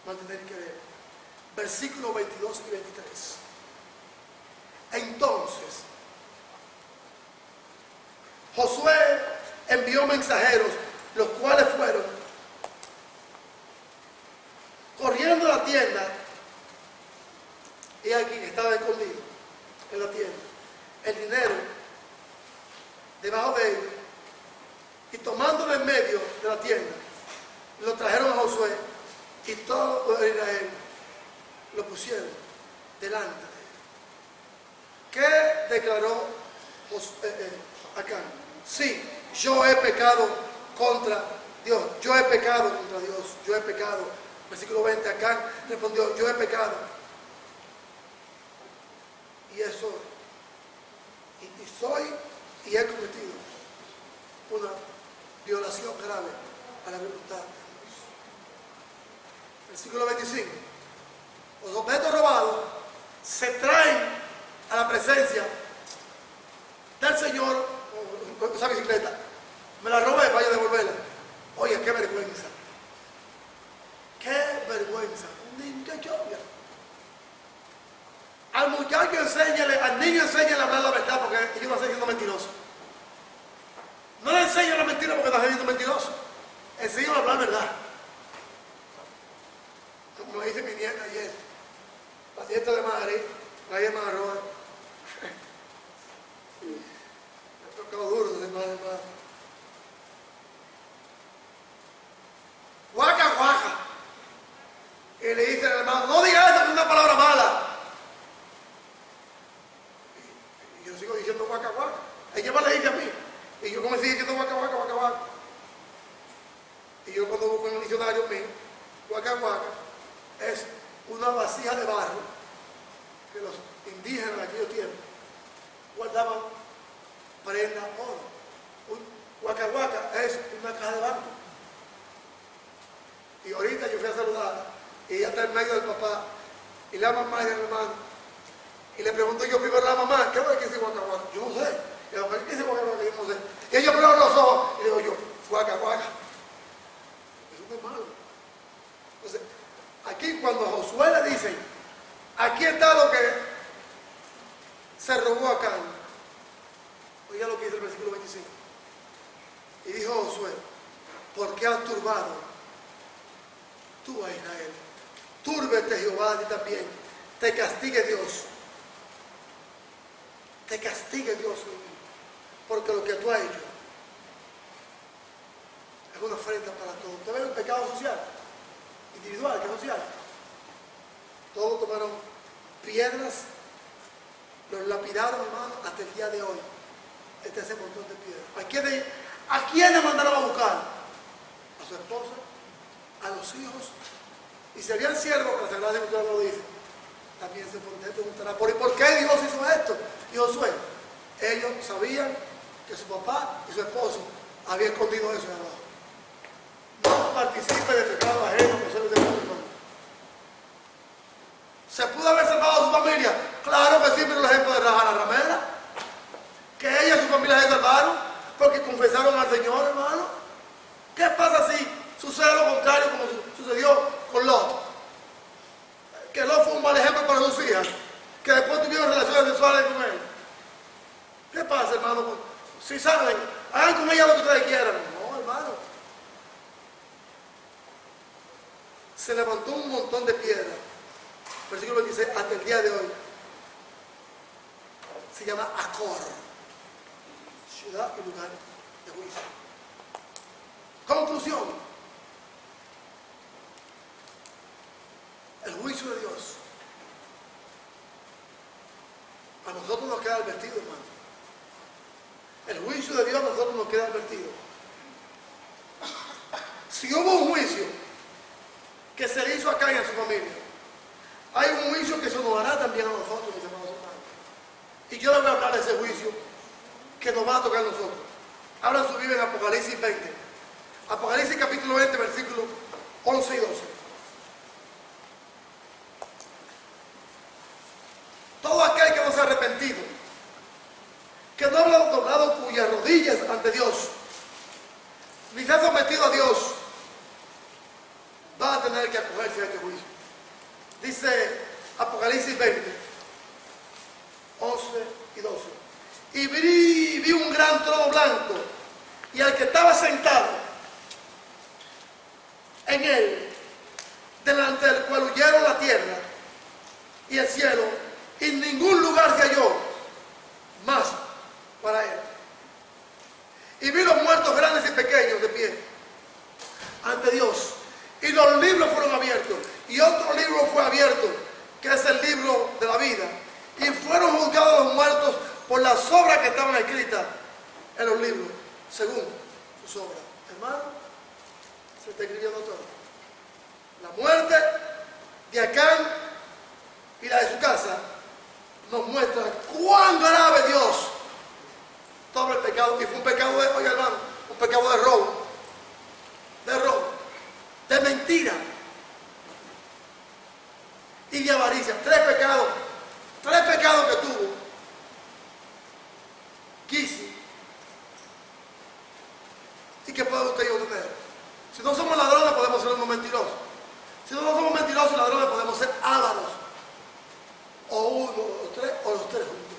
mantener y querer. Versículos 22 y 23. Entonces, Josué envió mensajeros, los cuales fueron corriendo a la tienda, y aquí que estaba escondido en la tienda, el dinero debajo de ellos, y tomándolo en medio de la tienda, lo trajeron a Josué, y todo Israel lo pusieron delante de él. ¿Qué declaró Acán? Sí, yo he pecado contra Dios, yo he pecado contra Dios, yo he pecado. Versículo 20, Acán respondió, yo he pecado. Y eso, y he cometido una violación grave a la voluntad de Dios. Versículo 25, los objetos robados se traen a la presencia del Señor. Esa bicicleta, me la robé, vaya a devolverla. Oye, qué vergüenza. Qué vergüenza. Un muchacho. Al muchacho enséñale, al niño enséñale a hablar la verdad, porque ellos van a seguir siendo mentirosos. No le enseñan la mentira porque están siendo mentirosos. Enseñan a hablar verdad. Como dice mi nieta ayer, la nieta de Madrid, la hija de Magarroa. Duro, guaca, guaca. Y le dice al hermano, no diga eso, que es una palabra mala. Y yo sigo diciendo guaca, guaca. Ella me le dice a mí. Y yo comencé diciendo guaca, guaca, guaca, guaca. Y yo cuando busco en el diccionario mío, guaca, guaca es una vasija de barro que los indígenas de aquellos tiempos guardaban prenda oro. Guaca guaca es una caja de barro. Y ahorita yo fui a saludarla y ella está en medio del papá y la mamá y el hermano. Y le pregunto yo primero a la mamá, ¿qué es que dice guaca guaca? Yo no sé. Y la mamá, ¿qué dice guaca guaca? Yo no sé. Y ellos primero los ojos y digo yo, guaca guaca. Eso no es malo. Entonces, aquí cuando a Josué le dicen, aquí está lo que se robó acá. Oiga lo que dice el versículo 25. Y dijo Josué, ¿por qué has turbado tú a Israel? Túrbete Jehová a ti también. Te castigue Dios. Te castigue Dios. Porque lo que tú has hecho es una ofrenda para todos. ¿Usted ve el pecado social? Individual, que social. Todos tomaron piedras, los lapidaron, hermano, hasta el día de hoy. Este es ese montón de piedras. ¿A quién le mandaron a buscar? A su esposa, a los hijos. Y si había el siervo, que la Sagrada Escritura lo dice, también se preguntará, ¿por qué Dios hizo esto? Y Josué, ellos sabían que su papá y su esposo habían escondido eso de abajo. No participe de pecado ajeno, que se de ¿Se pudo haber salvado a su familia? Claro que sí, pero el ejemplo de Rahab la ramera, que ella y su familia se salvaron porque confesaron al Señor, hermano. ¿Qué pasa si sucede lo contrario como sucedió con Lot? Que Lot fue un mal ejemplo para sus hijas, que después tuvieron relaciones sexuales con él. ¿Qué pasa, hermano? Si saben, hagan con ella lo que ustedes quieran. No, hermano. Se levantó un montón de piedras. Versículo 26, hasta el día de hoy. Se llama Acor, ciudad y lugar de juicio. Conclusión. El juicio de Dios. A nosotros nos queda advertido, hermano. El juicio de Dios a nosotros nos queda advertido. Si hubo un juicio que se le hizo a Caín y a su familia, hay un juicio que se nos hará también a nosotros, mis hermanos hermanos. Y yo les voy a hablar de ese juicio que nos va a tocar a nosotros. Hablan su Biblia en Apocalipsis 20. Apocalipsis capítulo 20, versículos 11 y 12. Todo aquel que no se ha arrepentido, que no ha doblado cuyas rodillas ante Dios, ni se ha sometido a Dios, va a tener que acogerse a este juicio. Dice Apocalipsis 20, 11 y 12. Y vi un gran trono blanco, y al que estaba sentado en él, delante del cual huyeron la tierra y el cielo, y ningún lugar se halló más para él. Y vi los muertos grandes y pequeños de pie ante Dios, y los libros fueron abiertos, y otro libro fue abierto, que es el libro de la vida, y fueron juzgados los muertos por las obras que estaban escritas en los libros, según sus obras. Hermano, se está escribiendo todo. La muerte de Acán y la de su casa nos muestra cuán grave Dios todo el pecado, y fue un pecado de, oye hermano, un pecado de robo, de mentira y de avaricia. Tres pecados que tuvo Kisi, y que puede usted y yo tener. Si no somos ladrones, podemos ser unos mentirosos. Si no somos mentirosos y ladrones, podemos ser ávaros, o uno, o tres, o los tres juntos.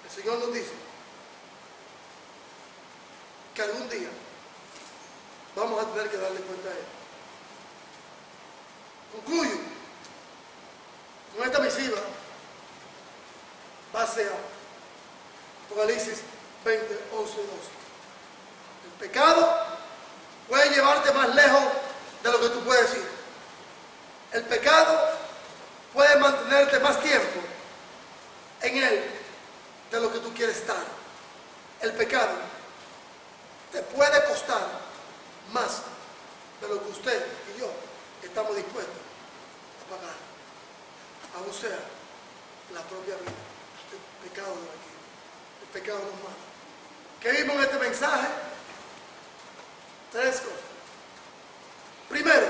El Señor nos dice que algún día vamos a tener que darle cuenta a Él. Concluyo con esta misiva base a Apocalipsis 20, 11 y 12. El pecado puede llevarte más lejos de lo que tú puedes ir. El pecado puede mantenerte más tiempo en él de lo que tú quieres estar. El pecado te puede costar más de lo que usted y yo estamos dispuestos a pagar, aun sea la propia vida. El pecado de aquí, el pecado nos mata. ¿Qué vimos en este mensaje? Tres cosas. Primero,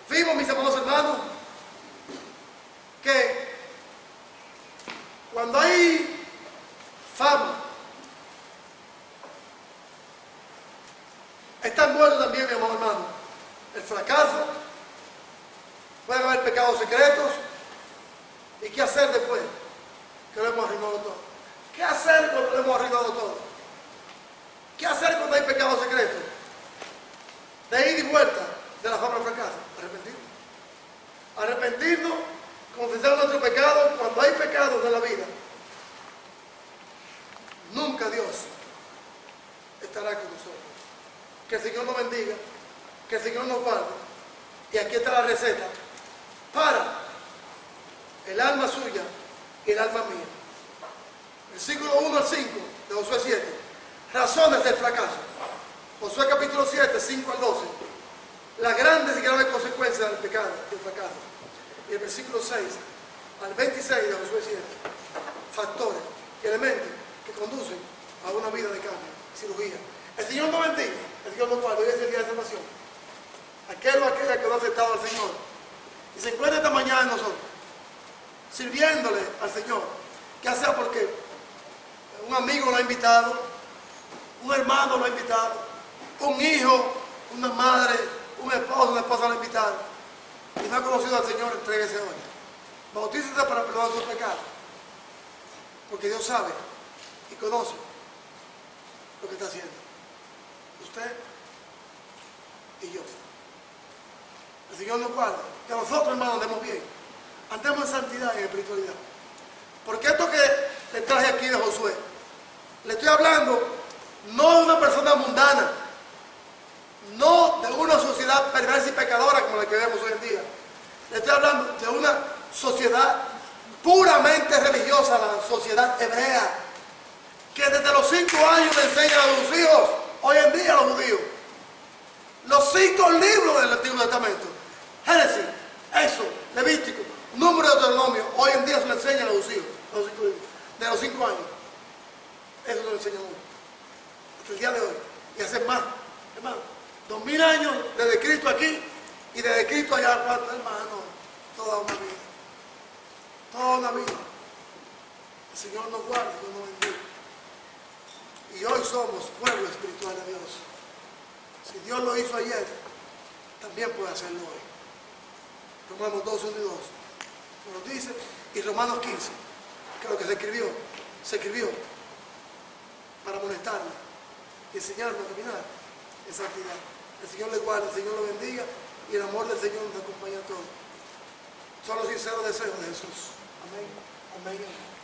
vimos, mis amados hermanos, que cuando hay fama, están muertos también, mi amado hermano, el fracaso, pueden haber pecados secretos. ¿Y qué hacer después que lo hemos arruinado todo? ¿Qué hacer cuando lo hemos arruinado todo? ¿Qué hacer cuando hay pecados secretos? De ida y vuelta de la fama del fracaso. Arrepentirnos, confesar nuestro pecado. Cuando hay pecados en la vida, nunca Dios estará con nosotros. Que el Señor nos bendiga, que el Señor nos guarde. Y aquí está la receta para el alma suya y el alma mía. Versículo 1 al 5 de Josué 7. Razones del fracaso. Josué capítulo 7, 5 al 12. Las grandes y graves consecuencias del pecado, del fracaso. Y el versículo 6 al 26 de Josué 7. Factores y elementos que conducen a una vida de cambio, cirugía. El Señor nos bendiga, el Señor nos guarde. Hoy es el día de salvación. Aquel o aquella que no ha aceptado al Señor y se encuentra esta mañana en nosotros, sirviéndole al Señor, ya sea porque un amigo lo ha invitado, un hermano lo ha invitado, un hijo, una madre, un esposo, una esposa lo ha invitado, y no ha conocido al Señor, entréguese hoy. Bautícese para perdonar sus pecados, porque Dios sabe y conoce lo que está haciendo. Usted y yo. El Señor nos guarde, que nosotros, hermanos, andemos bien, andemos en santidad y en espiritualidad. Porque esto que le traje aquí de Josué, le estoy hablando no de una persona mundana, no de una sociedad perversa y pecadora como la que vemos hoy en día. Le estoy hablando de una sociedad puramente religiosa, la sociedad hebrea, que desde los 5 años le enseñan a sus hijos hoy en día los judíos. Los 5 libros del Antiguo Testamento. Génesis, Éxodo, Levítico, Número de Deuteronomio. Hoy en día se le enseña a los hijos, a los 5 libros, de los 5 años. Eso se lo enseña mucho. Hasta el día de hoy. Y hace más, hermano. 2000 años desde Cristo aquí y desde Cristo allá, ¿cuánto, hermano? Toda una vida. Toda una vida. El Señor nos guarda, el Señor nos bendiga. Y hoy somos pueblo espiritual de Dios. Si Dios lo hizo ayer, también puede hacerlo hoy. Romanos 2, 1 y 2. Nos dice, y Romanos 15, que lo que se escribió para amonestarle y enseñarnos a caminar en santidad. El Señor le guarde, el Señor lo bendiga y el amor del Señor nos acompaña a todos. Son los sinceros deseos de Jesús. Amén. Amén.